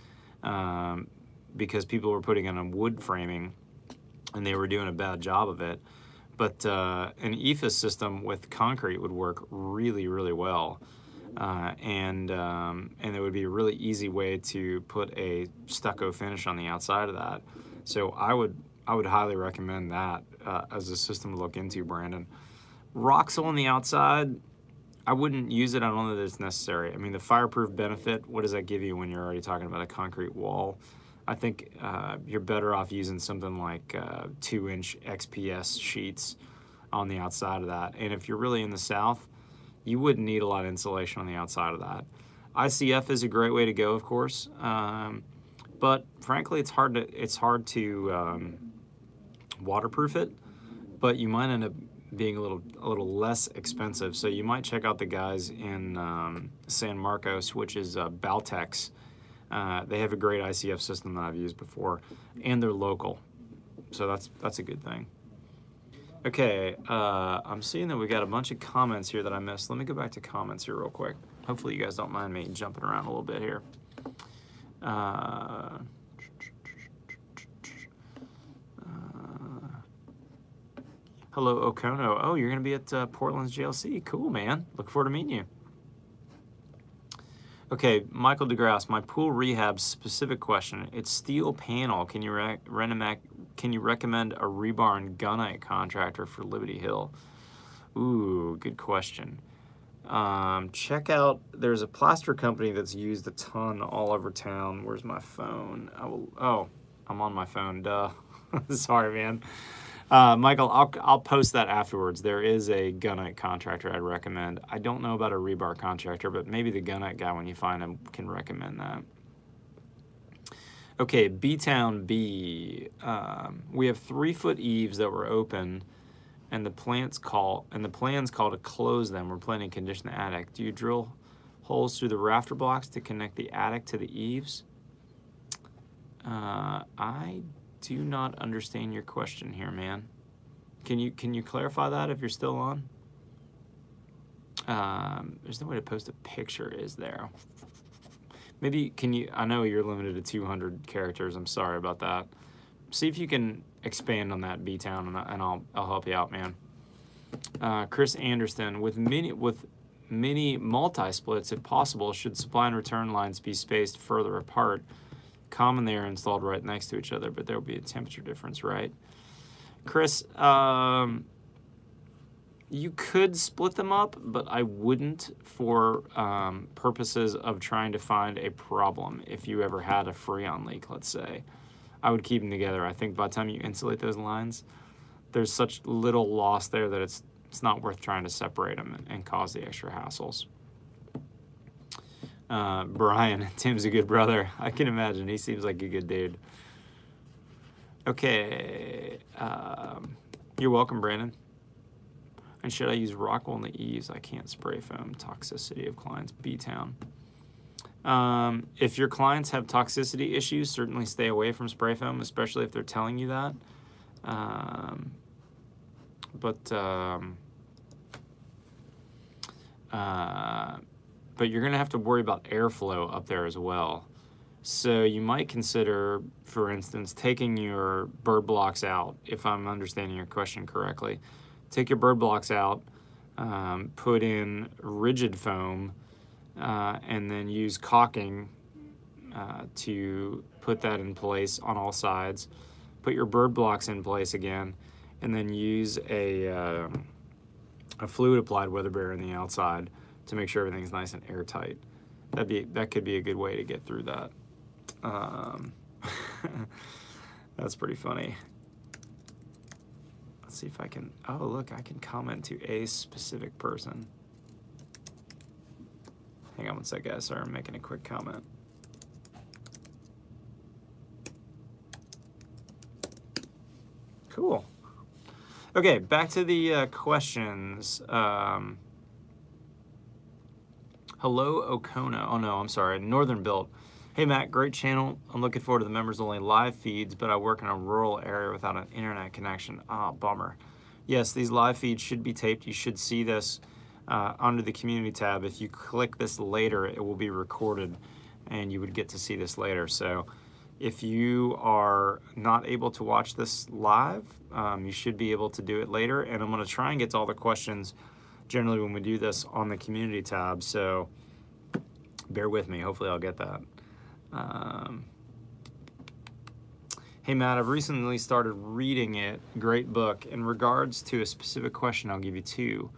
because people were putting it on wood framing, and they were doing a bad job of it. But an EIFS system with concrete would work really, really well. And it would be a really easy way to put a stucco finish on the outside of that. So I would highly recommend that as a system to look into, Brandon. Roxel on the outside, I wouldn't use it. I don't know that it's necessary. I mean, the fireproof benefit, what does that give you when you're already talking about a concrete wall? I think you're better off using something like 2-inch XPS sheets on the outside of that. And if you're really in the South, you wouldn't need a lot of insulation on the outside of that. ICF is a great way to go, of course, but frankly, it's hard to waterproof it. But you might end up being a little less expensive. So you might check out the guys in San Marcos, which is Baltex. They have a great ICF system that I've used before, and they're local, so that's a good thing. Okay, I'm seeing that we got a bunch of comments here that I missed. Let me go back to comments here real quick. Hopefully you guys don't mind me jumping around a little bit here. Hello, Okono. Oh, you're going to be at Portland's GLC. Cool, man. Look forward to meeting you. Okay, Michael DeGrasse, my pool rehab specific question. It's steel panel. Can you recommend a rebar and gunite contractor for Liberty Hill? Ooh, good question. Check out, there's a plaster company that's used a ton all over town. Where's my phone? Oh, I'm on my phone, duh. Sorry, man. Michael, I'll post that afterwards. There is a gunite contractor I'd recommend. I don't know about a rebar contractor, but maybe the gunite guy, when you find him, can recommend that. Okay, B-Town B. We have 3-foot eaves that were open, and the plan's call to close them. We're planning to condition the attic. Do you drill holes through the rafter blocks to connect the attic to the eaves? I do not understand your question here, man. Can you clarify that if you're still on? There's no way to post a picture, is there? Maybe I know you're limited to 200 characters. I'm sorry about that. See if you can expand on that, B-Town, and I'll help you out, man. Chris Anderson, with mini multi-splits, if possible, should supply and return lines be spaced further apart? Common, they are installed right next to each other, but there will be a temperature difference, right? Chris, you could split them up, but I wouldn't for purposes of trying to find a problem. If you ever had a Freon leak, let's say, I would keep them together. I think by the time you insulate those lines, there's such little loss there that it's not worth trying to separate them and cause the extra hassles. Brian, Tim's a good brother. I can imagine. He seems like a good dude. Okay. You're welcome, Brandon. And should I use Rockwool on the eaves? I can't spray foam. Toxicity of clients. B-Town. If your clients have toxicity issues, certainly stay away from spray foam, especially if they're telling you that. But you're going to have to worry about airflow up there as well. So you might consider, for instance, taking your bird blocks out, if I'm understanding your question correctly. Take your bird blocks out, put in rigid foam, and then use caulking to put that in place on all sides. Put your bird blocks in place again, and then use a fluid applied weather barrier on the outside to make sure everything's nice and airtight. That could be a good way to get through that. That's pretty funny. Let's see if I can, oh look, I can comment to a specific person. Hang on one sec, guys, sorry, I'm making a quick comment. Cool. Okay, back to the questions. Hello, Okono. Oh no, I'm sorry, Northern Built. Hey Matt, great channel. I'm looking forward to the members only live feeds, but I work in a rural area without an internet connection. Ah, bummer. Yes, these live feeds should be taped. You should see this under the community tab. If you click this later, it will be recorded and you would get to see this later. So if you are not able to watch this live, you should be able to do it later. And I'm going to try and get to all the questions generally when we do this on the community tab. So bear with me. Hopefully I'll get that. Hey Matt, I've recently started reading it. Great book. In regards to a specific question, I'll give you two.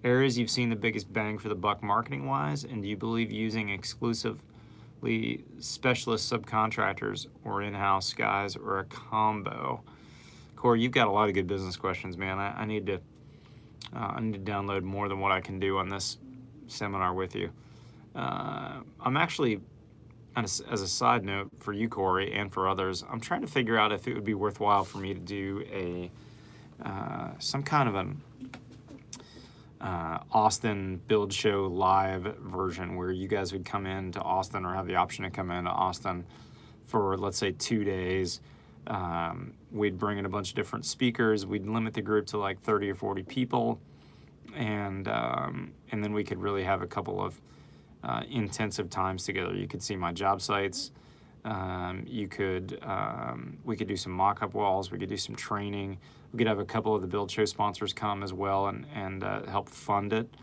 areas you've seen the biggest bang for the buck marketing-wise, and do you believe using exclusively specialist subcontractors or in-house guys or a combo? Corey, you've got a lot of good business questions, man. I need to download more than what I can do on this seminar with you. I'm actually, as a side note for you, Corey, and for others, I'm trying to figure out if it would be worthwhile for me to do some kind of an Austin Build Show live version where you guys would come in to Austin or have the option to come in to Austin for, let's say, 2 days. We'd bring in a bunch of different speakers. We'd limit the group to like 30 or 40 people, and then we could really have a couple of intensive times together. You could see my job sites. We could do some mock-up walls. We could do some training. We could have a couple of the Build Show sponsors come as well and help fund it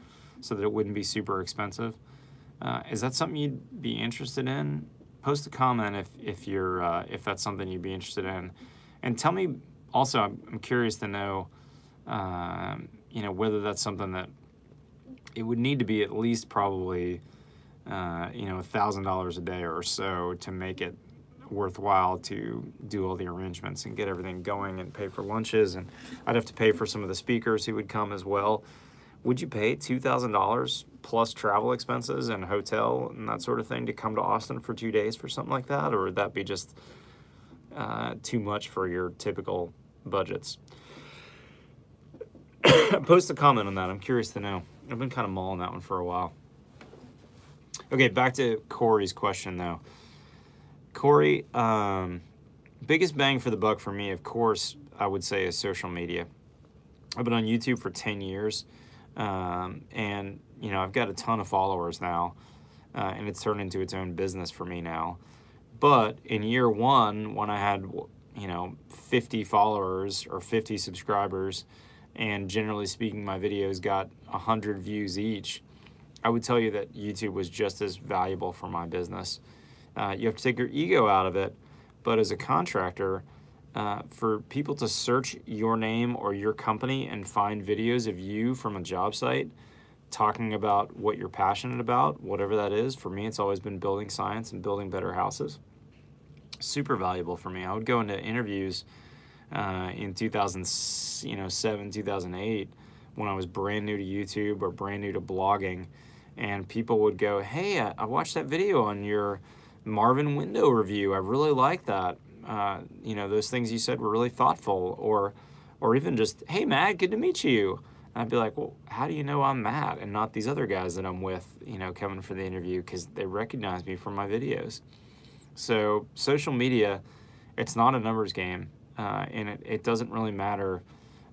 so that it wouldn't be super expensive. Is that something you'd be interested in? Post a comment if that's something you'd be interested in, and tell me also. I'm curious to know, whether that's something that it would need to be at least probably, $1,000 a day or so to make it worthwhile to do all the arrangements and get everything going and pay for lunches, and I'd have to pay for some of the speakers who would come as well. Would you pay $2,000 plus travel expenses and hotel and that sort of thing to come to Austin for 2 days for something like that? Or would that be just too much for your typical budgets? Post a comment on that. I'm curious to know. I've been kind of mulling that one for a while. Okay, back to Corey's question, though. Corey, biggest bang for the buck for me, of course, I would say is social media. I've been on YouTube for 10 years. And I've got a ton of followers now, and it's turned into its own business for me now. But in year one, when I had 50 followers or 50 subscribers, and generally speaking my videos got 100 views each, I would tell you that YouTube was just as valuable for my business. You have to take your ego out of it, but as a contractor, for people to search your name or your company and find videos of you from a job site talking about what you're passionate about, whatever that is, for me it's always been building science and building better houses. Super valuable for me. I would go into interviews in 2007, 2008 when I was brand new to YouTube or brand new to blogging, and people would go, "Hey, I watched that video on your Marvin window review. I really like that. Those things you said were really thoughtful," or even just, "Hey, Matt, good to meet you." And I'd be like, "Well, how do you know I'm Matt and not these other guys that I'm with, coming for the interview?" Because they recognize me from my videos. So social media, it's not a numbers game, and it doesn't really matter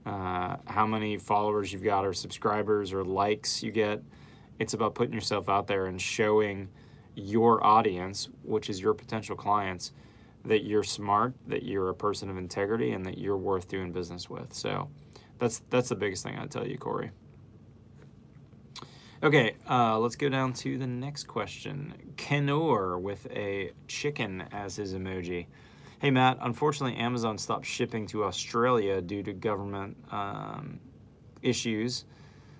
how many followers you've got or subscribers or likes you get. It's about putting yourself out there and showing your audience, which is your potential clients, that you're smart, that you're a person of integrity, and that you're worth doing business with. So that's the biggest thing I'd tell you, Corey. Okay, let's go down to the next question. Kenor with a chicken as his emoji. Hey, Matt, unfortunately, Amazon stopped shipping to Australia due to government issues.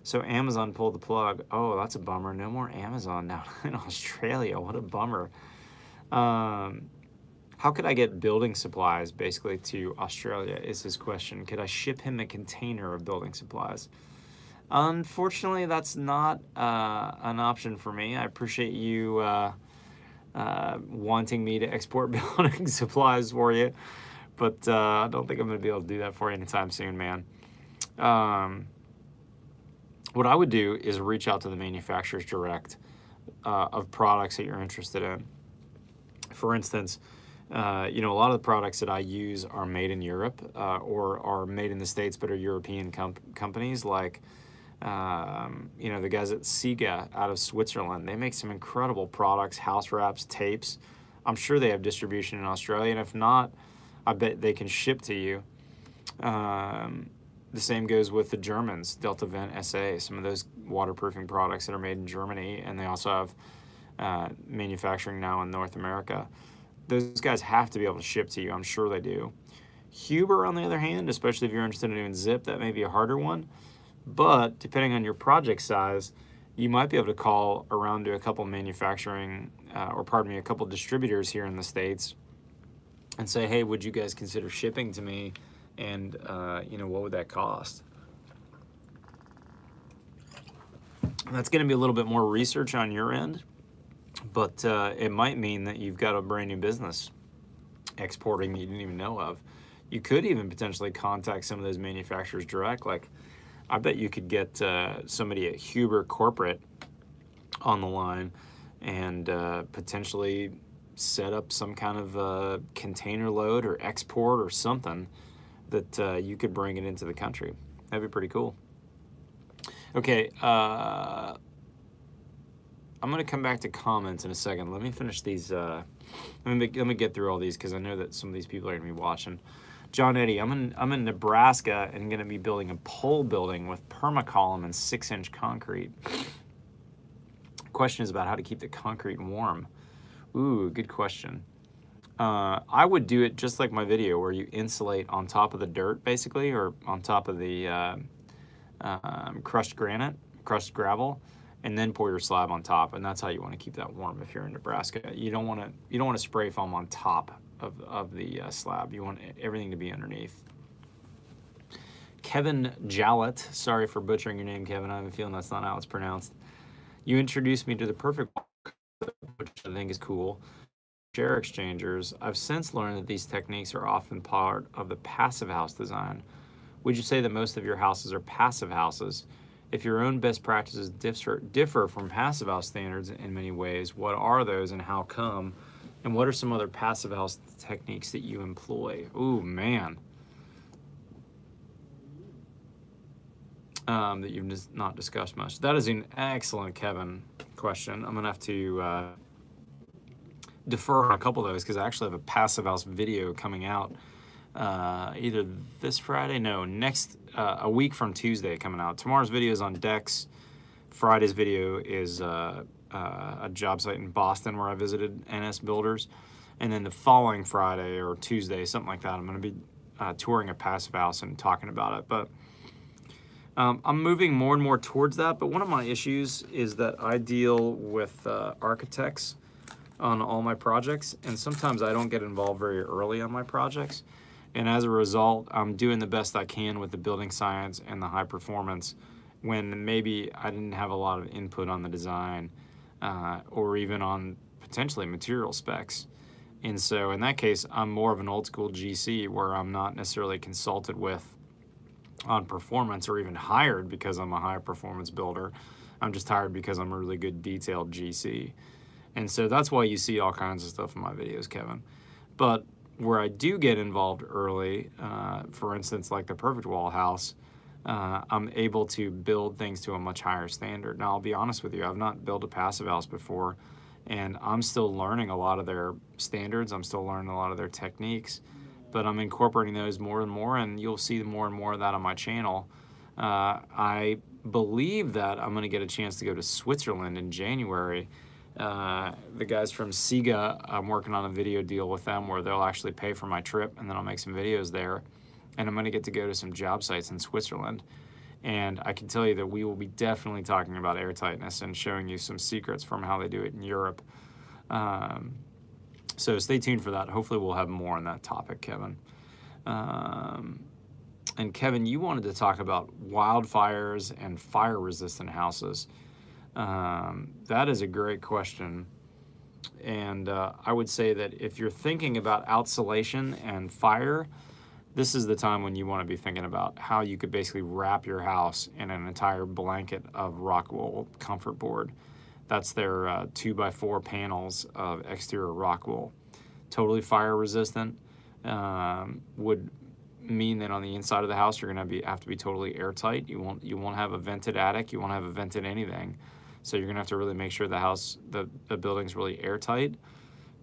So Amazon pulled the plug. Oh, that's a bummer. No more Amazon now in Australia. What a bummer. How could I get building supplies basically to Australia is his question. Could I ship him a container of building supplies? Unfortunately, that's not an option for me. I appreciate you wanting me to export building supplies for you, but I don't think I'm going to be able to do that for you anytime soon, man. What I would do is reach out to the manufacturers direct of products that you're interested in. For instance, a lot of the products that I use are made in Europe or are made in the States, but are European companies like, the guys at Siga out of Switzerland. They make some incredible products, house wraps, tapes. I'm sure they have distribution in Australia, and if not, I bet they can ship to you. The same goes with the Germans, Delta Vent SA, some of those waterproofing products that are made in Germany, and they also have manufacturing now in North America. Those guys have to be able to ship to you. I'm sure they do. Huber, on the other hand, especially if you're interested in doing zip, that may be a harder one. But depending on your project size, you might be able to call around to a couple manufacturing, a couple distributors here in the States and say, hey, would you guys consider shipping to me? And, what would that cost? And that's going to be a little bit more research on your end, but it might mean that you've got a brand new business exporting that you didn't even know of. You could even potentially contact some of those manufacturers direct. Like, I bet you could get somebody at Huber Corporate on the line and potentially set up some kind of container load or export or something that you could bring it into the country. That'd be pretty cool. Okay, I'm going to come back to comments in a second. Let me finish these. Let me get through all these because I know that some of these people are going to be watching. John Eddie, I'm in Nebraska and going to be building a pole building with permacolumn and 6-inch concrete. Question is about how to keep the concrete warm. Ooh, good question. I would do it just like my video where you insulate on top of the dirt, basically, or on top of the crushed gravel, and then pour your slab on top, and that's how you want to keep that warm if you're in Nebraska. You don't want to spray foam on top of the slab. You want everything to be underneath. Kevin Jallett, sorry for butchering your name, Kevin. I have a feeling that's not how it's pronounced. You introduced me to the perfect wall, which I think is cool. Share exchangers. I've since learned that these techniques are often part of the passive house design. Would you say that most of your houses are passive houses? If your own best practices differ from passive house standards in many ways, what are those and how come? And what are some other passive house techniques that you employ? Ooh, man. That you've just not discussed much. That is an excellent, Kevin, question. I'm going to have to defer on a couple of those because I actually have a passive house video coming out either this Friday, next, a week from Tuesday coming out. Tomorrow's video is on decks. Friday's video is a job site in Boston where I visited NS Builders. And then the following Friday or Tuesday, something like that, I'm going to be touring a passive house and talking about it. But I'm moving more and more towards that. But one of my issues is that I deal with architects on all my projects, and sometimes I don't get involved very early on my projects. And as a result, I'm doing the best I can with the building science and the high performance when maybe I didn't have a lot of input on the design or even on potentially material specs. And so in that case, I'm more of an old school GC where I'm not necessarily consulted with on performance or even hired because I'm a high performance builder. I'm just hired because I'm a really good detailed GC. And so that's why you see all kinds of stuff in my videos, Kevin. But where I do get involved early, for instance, like the Perfect Wall house, I'm able to build things to a much higher standard. Now, I'll be honest with you, I've not built a passive house before, and I'm still learning a lot of their standards. I'm still learning a lot of their techniques, but I'm incorporating those more and more, and you'll see more and more of that on my channel. I believe that I'm going to get a chance to go to Switzerland in January. The guys from SIGA, I'm working on a video deal with them where they'll actually pay for my trip, and then I'll make some videos there. And I'm going to get to go to some job sites in Switzerland. And I can tell you that we will be definitely talking about airtightness and showing you some secrets from how they do it in Europe. So stay tuned for that. Hopefully we'll have more on that topic, Kevin. And Kevin, you wanted to talk about wildfires and fire-resistant houses. That is a great question. And I would say that if you're thinking about outsolation and fire, this is the time when you want to be thinking about how you could basically wrap your house in an entire blanket of Rockwool comfort board. That's their 2x4 panels of exterior Rockwool. Totally fire resistant. Would mean that on the inside of the house you're going to have to be totally airtight. You won't have a vented attic. You won't have a vented anything. So you're going to have to really make sure the building's really airtight.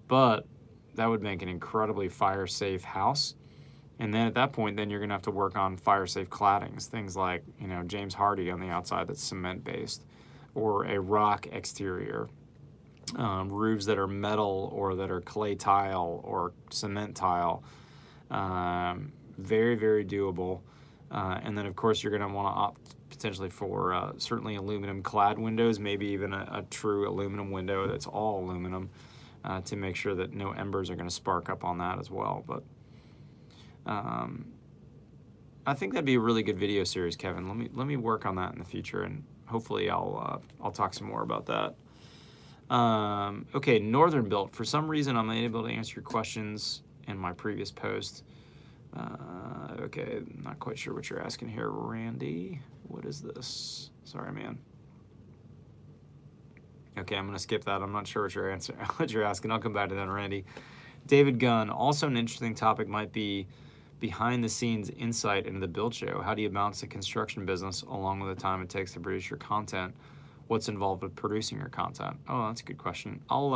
But that would make an incredibly fire-safe house. And then at that point, then you're going to have to work on fire-safe claddings, things like, James Hardie on the outside that's cement-based, or a rock exterior, roofs that are metal or that are clay tile or cement tile. Very, very doable. And then, of course, you're going to want to opt potentially for certainly aluminum clad windows, maybe even a true aluminum window that's all aluminum, to make sure that no embers are going to spark up on that as well. But I think that'd be a really good video series, Kevin. Let me work on that in the future, and hopefully I'll talk some more about that. Okay, Northern Built. For some reason, I'm unable to answer your questions in my previous post. Okay, I'm not quite sure what you're asking here, Randy. What is this? Sorry, man. Okay, I'm gonna skip that. I'm not sure what you're asking. I'll come back to that, Randy. David Gunn. Also, an interesting topic might be behind-the-scenes insight into the build show. How do you balance the construction business along with the time it takes to produce your content? What's involved with producing your content? Oh, that's a good question. I'll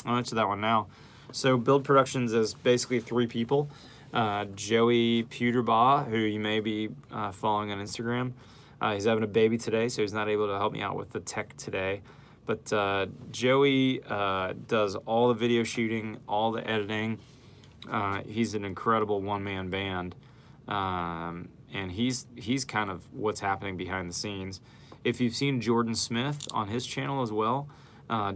answer that one now. So Build Productions is basically 3 people. Joey Puderbaugh, who you may be following on Instagram. He's having a baby today, so he's not able to help me out with the tech today. But Joey does all the video shooting, all the editing. He's an incredible one-man band, and he's kind of what's happening behind the scenes. If you've seen Jordan Smith on his channel as well,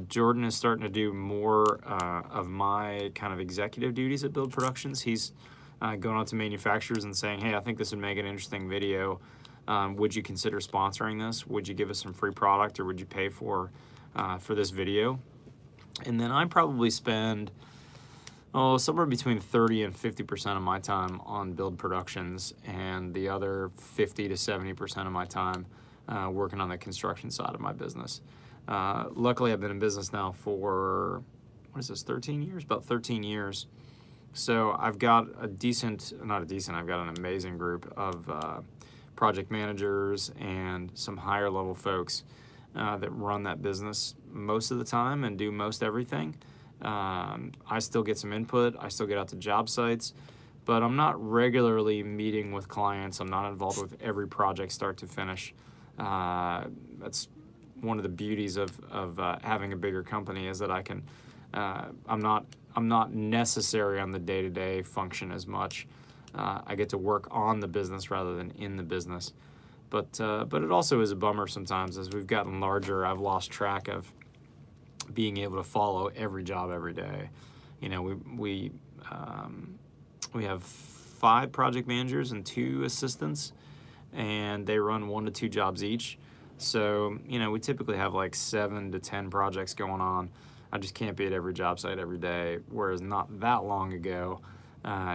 Jordan is starting to do more of my kind of executive duties at Build Productions. He's going out to manufacturers and saying, hey, I think this would make an interesting video. Would you consider sponsoring this? Would you give us some free product, or would you pay for this video? And then I probably spend somewhere between 30 and 50% of my time on Build Productions, and the other 50 to 70% of my time working on the construction side of my business. Luckily, I've been in business now for, 13 years? About 13 years. So I've got I've got an amazing group of project managers and some higher level folks that run that business most of the time and do most everything. I still get some input. I still get out to job sites, but I'm not regularly meeting with clients. I'm not involved with every project start to finish. That's one of the beauties of having a bigger company, is that I can, I'm not necessary on the day-to-day function as much. I get to work on the business rather than in the business. But it also is a bummer sometimes. As we've gotten larger, I've lost track of being able to follow every job every day. You know, we have 5 project managers and 2 assistants, and they run 1 to 2 jobs each. So, you know, we typically have like 7 to 10 projects going on. I just can't be at every job site every day. Whereas not that long ago,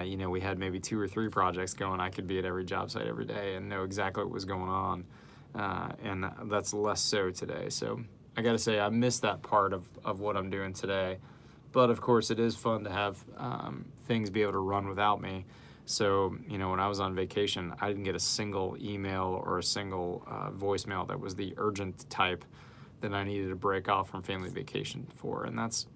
you know, we had maybe 2 or 3 projects going. I could be at every job site every day and know exactly what was going on. And that's less so today. So I got to say, I miss that part of what I'm doing today. But of course, it is fun to have things be able to run without me. So, you know, when I was on vacation, I didn't get a single email or a single voicemail that was the urgent type that I needed to break off from family vacation for. And that's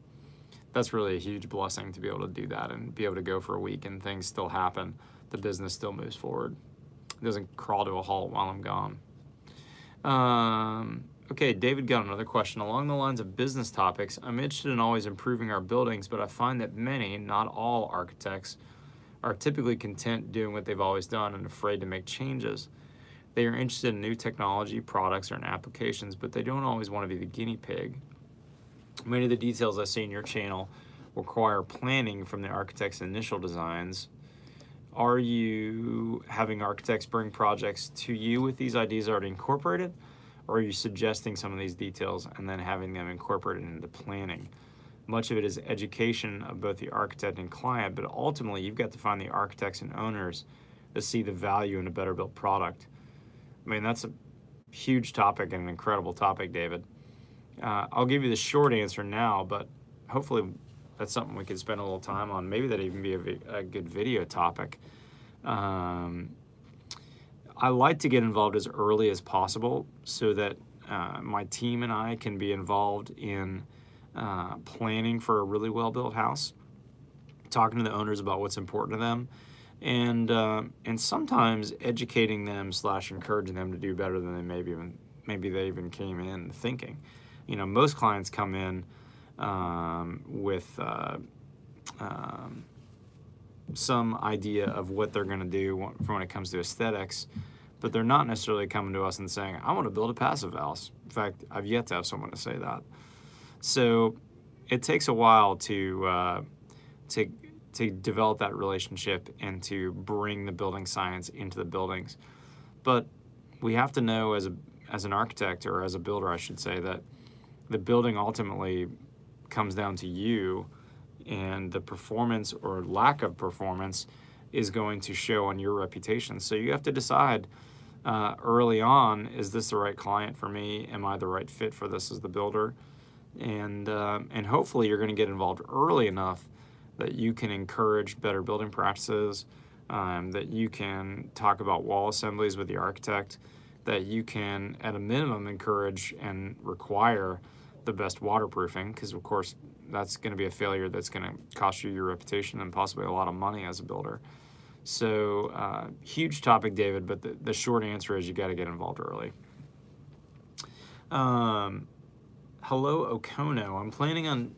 really a huge blessing to be able to do that and be able to go for a week and things still happen. The business still moves forward. It doesn't crawl to a halt while I'm gone. Okay, David got another question. Along the lines of business topics, I'm interested in always improving our buildings, but I find that many, not all architects, are typically content doing what they've always done and afraid to make changes. They are interested in new technology, products, or in applications, but they don't always want to be the guinea pig. Many of the details I see in your channel require planning from the architect's initial designs. Are you having architects bring projects to you with these ideas already incorporated, or are you suggesting some of these details and then having them incorporated into planning? Much of it is education of both the architect and client, but ultimately you've got to find the architects and owners that see the value in a better built product. I mean, that's a huge topic and an incredible topic, David. I'll give you the short answer now, but hopefully that's something we could spend a little time on. Maybe that'd even be a good video topic. I like to get involved as early as possible so that my team and I can be involved in planning for a really well-built house, talking to the owners about what's important to them, and sometimes educating them / encouraging them to do better than they maybe they even came in thinking. You know, most clients come in with some idea of what they're going to do when it comes to aesthetics, but they're not necessarily coming to us and saying, I want to build a passive house. In fact, I've yet to have someone to say that. So it takes a while to develop that relationship and to bring the building science into the buildings. But we have to know as an architect, or as a builder, I should say, that the building ultimately comes down to you, and the performance or lack of performance is going to show on your reputation. So you have to decide early on, is this the right client for me? Am I the right fit for this as the builder? And hopefully you're going to get involved early enough that you can encourage better building practices, that you can talk about wall assemblies with the architect, that you can, at a minimum, encourage and require the best waterproofing, because of course that's going to be a failure that's going to cost you your reputation and possibly a lot of money as a builder. So huge topic, David, but the short answer is you got to get involved early. Hello, Okono. I'm planning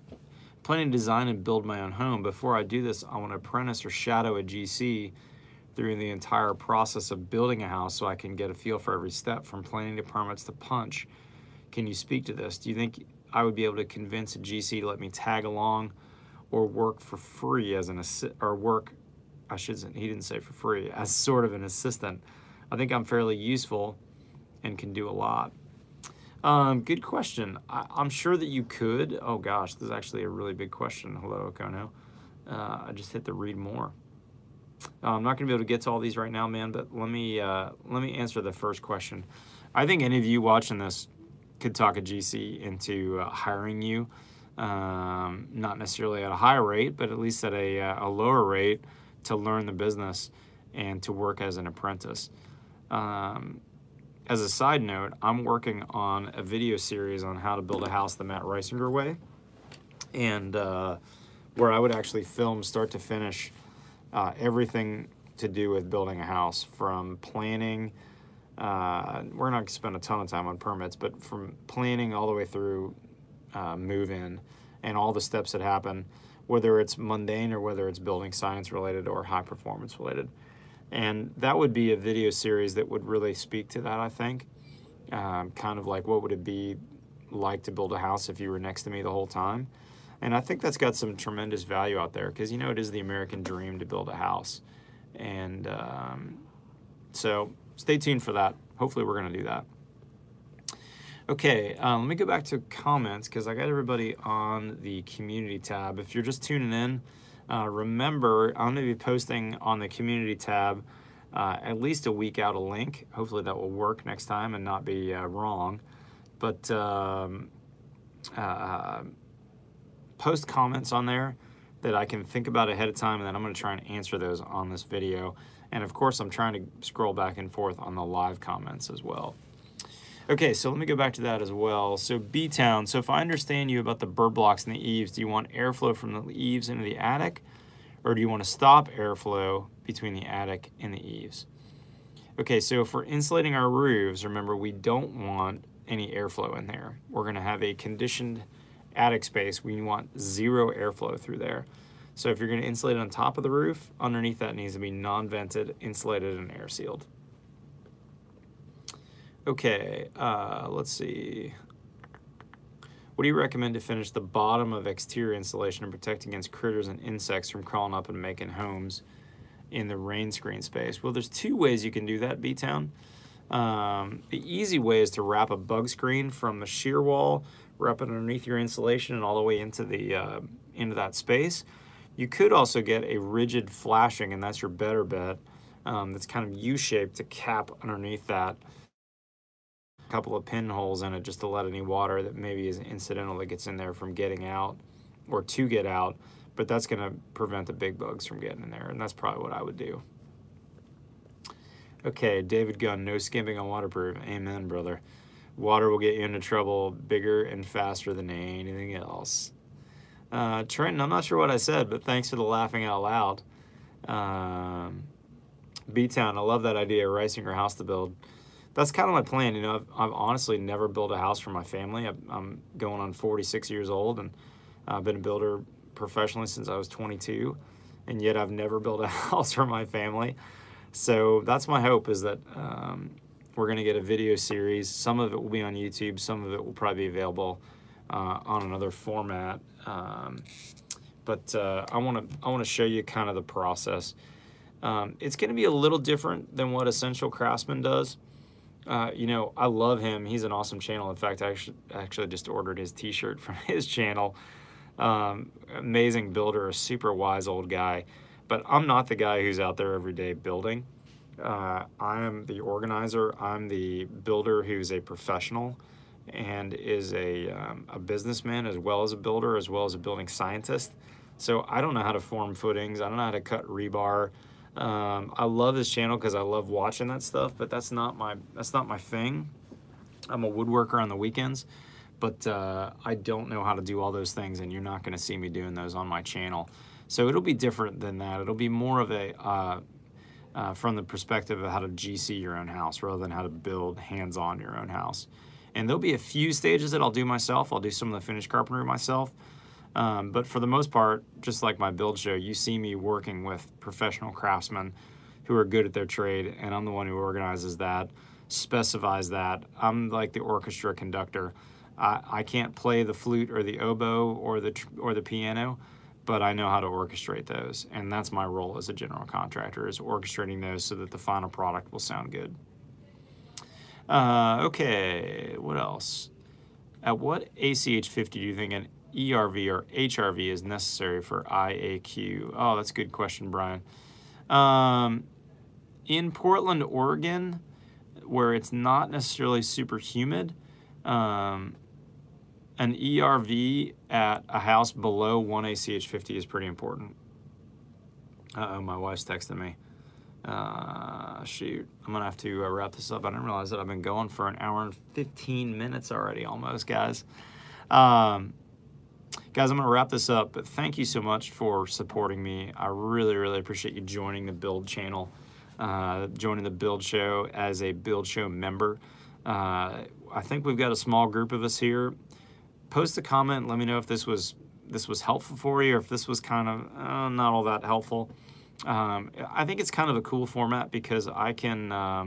to design and build my own home. Before I do this, I want to apprentice or shadow a GC through the entire process of building a house so I can get a feel for every step from planning to permits to punch. Can you speak to this? Do you think I would be able to convince a GC to let me tag along or work for free as an he didn't say for free, as sort of an assistant? I think I'm fairly useful and can do a lot. Good question. I'm sure that you could. Oh gosh, this is actually a really big question. Hello, Okono. I just hit the read more. I'm not going to be able to get to all these right now, man, but let me answer the first question. I think any of you watching this could talk a GC into hiring you, not necessarily at a high rate, but at least at a lower rate to learn the business and to work as an apprentice. As a side note, I'm working on a video series on how to build a house the Matt Reisinger way, and where I would actually film start to finish everything to do with building a house, from planning. We're not going to spend a ton of time on permits, but from planning all the way through move-in and all the steps that happen, whether it's mundane or whether it's building science related or high performance related. And that would be a video series that would really speak to that, I think. Kind of like, what would it be like to build a house if you were next to me the whole time? And I think that's got some tremendous value out there, because, you know, it is the American dream to build a house. And so stay tuned for that. Hopefully we're going to do that. Okay, let me go back to comments, because I got everybody on the community tab. If you're just tuning in, remember, I'm going to be posting on the community tab at least a week out a link. Hopefully that will work next time and not be wrong. But post comments on there that I can think about ahead of time, and then I'm going to try and answer those on this video. And of course, I'm trying to scroll back and forth on the live comments as well. Okay, so let me go back to that as well. So B-Town, so if I understand you about the bird blocks and the eaves, do you want airflow from the eaves into the attic, or do you want to stop airflow between the attic and the eaves? Okay, so if we're insulating our roofs, remember, we don't want any airflow in there. We're going to have a conditioned attic space. We want zero airflow through there. So if you're going to insulate on top of the roof, underneath that needs to be non-vented, insulated, and air sealed. Okay, let's see. What do you recommend to finish the bottom of exterior insulation and protect against critters and insects from crawling up and making homes in the rain screen space? Well, there's two ways you can do that, B-Town. The easy way is to wrap a bug screen from the shear wall, wrap it underneath your insulation and all the way into the into that space. You could also get a rigid flashing, and that's your better bet. That's kind of U-shaped to cap underneath that. A couple of pinholes in it just to let any water that maybe is incidental that gets in there from getting out or to get out, but that's going to prevent the big bugs from getting in there, and that's probably what I would do. Okay, David Gunn, no skimping on waterproof. Amen, brother. Water will get you into trouble bigger and faster than anything else. Trenton, I'm not sure what I said, but thanks for the laughing out loud. B-Town, I love that idea, Reisinger house to build. That's kind of my plan. You know, I've honestly never built a house for my family. I'm going on 46 years old, and I've been a builder professionally since I was 22. and yet I've never built a house for my family. So that's my hope, is that we're going to get a video series. Some of it will be on YouTube. Some of it will probably be available on another format. But I want to show you kind of the process. It's going to be a little different than what Essential Craftsman does. You know, I love him. He's an awesome channel. In fact, I actually just ordered his t-shirt from his channel. Amazing builder, a super wise old guy. But I'm not the guy who's out there every day building. I am the organizer. I'm the builder who's a professional and is a businessman as well as a builder, as well as a building scientist. So I don't know how to form footings. I don't know how to cut rebar. I love this channel because I love watching that stuff, but that's not my thing. I'm a woodworker on the weekends, but I don't know how to do all those things, and you're not going to see me doing those on my channel. So it'll be different than that. It'll be more of a from the perspective of how to GC your own house rather than how to build hands-on your own house. And there'll be a few stages that I'll do myself. I'll do some of the finished carpentry myself. But for the most part, just like my build show, you see me working with professional craftsmen who are good at their trade, and I'm the one who organizes that, specifies that. I'm like the orchestra conductor. I can't play the flute or the oboe or the piano, but I know how to orchestrate those, and that's my role as a general contractor, is orchestrating those so that the final product will sound good. Okay, what else? At what ACH 50 do you think an ERV or HRV is necessary for IAQ? Oh, that's a good question, Brian. In Portland, Oregon, where it's not necessarily super humid, an ERV at a house below 1 ACH 50 is pretty important. Uh-oh, my wife's texting me. Shoot, I'm gonna have to wrap this up. I didn't realize that I've been going for an hour and 15 minutes already, almost, guys. Guys, I'm going to wrap this up, but thank you so much for supporting me. I really, really appreciate you joining the Build channel, joining the Build Show as a Build Show member. I think we've got a small group of us here. Post a comment. Let me know if this was helpful for you, or if this was kind of not all that helpful. I think it's kind of a cool format because I can I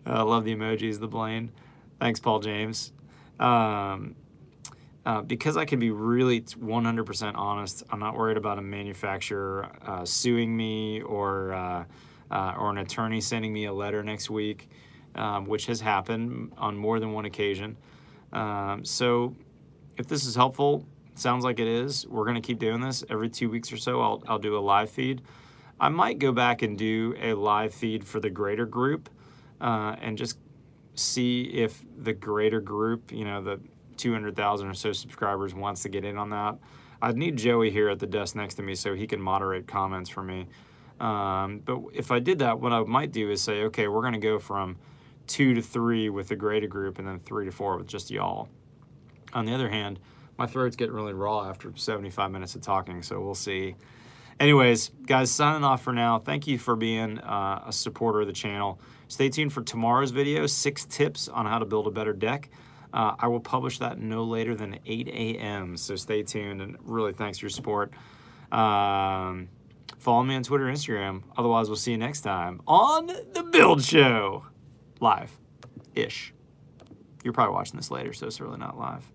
love the emojis, the Blaine. Thanks, Paul James. Because I can be really 100% honest. I'm not worried about a manufacturer suing me or an attorney sending me a letter next week, which has happened on more than one occasion. So if this is helpful, sounds like it is, we're going to keep doing this. Every 2 weeks or so, I'll do a live feed. I might go back and do a live feed for the greater group and just see if the greater group, you know, the 200,000 or so subscribers wants to get in on that. I'd need Joey here at the desk next to me so he can moderate comments for me. But if I did that, what I might do is say, okay, we're going to go from 2 to 3 with the greater group and then 3 to 4 with just y'all. On the other hand, my throat's getting really raw after 75 minutes of talking, so we'll see. Anyways, guys, signing off for now. Thank you for being a supporter of the channel. Stay tuned for tomorrow's video, 6 tips on how to build a better deck. I will publish that no later than 8 a.m., so stay tuned, and really thanks for your support. Follow me on Twitter and Instagram. Otherwise, we'll see you next time on The Build Show. Live-ish. You're probably watching this later, so it's really not live.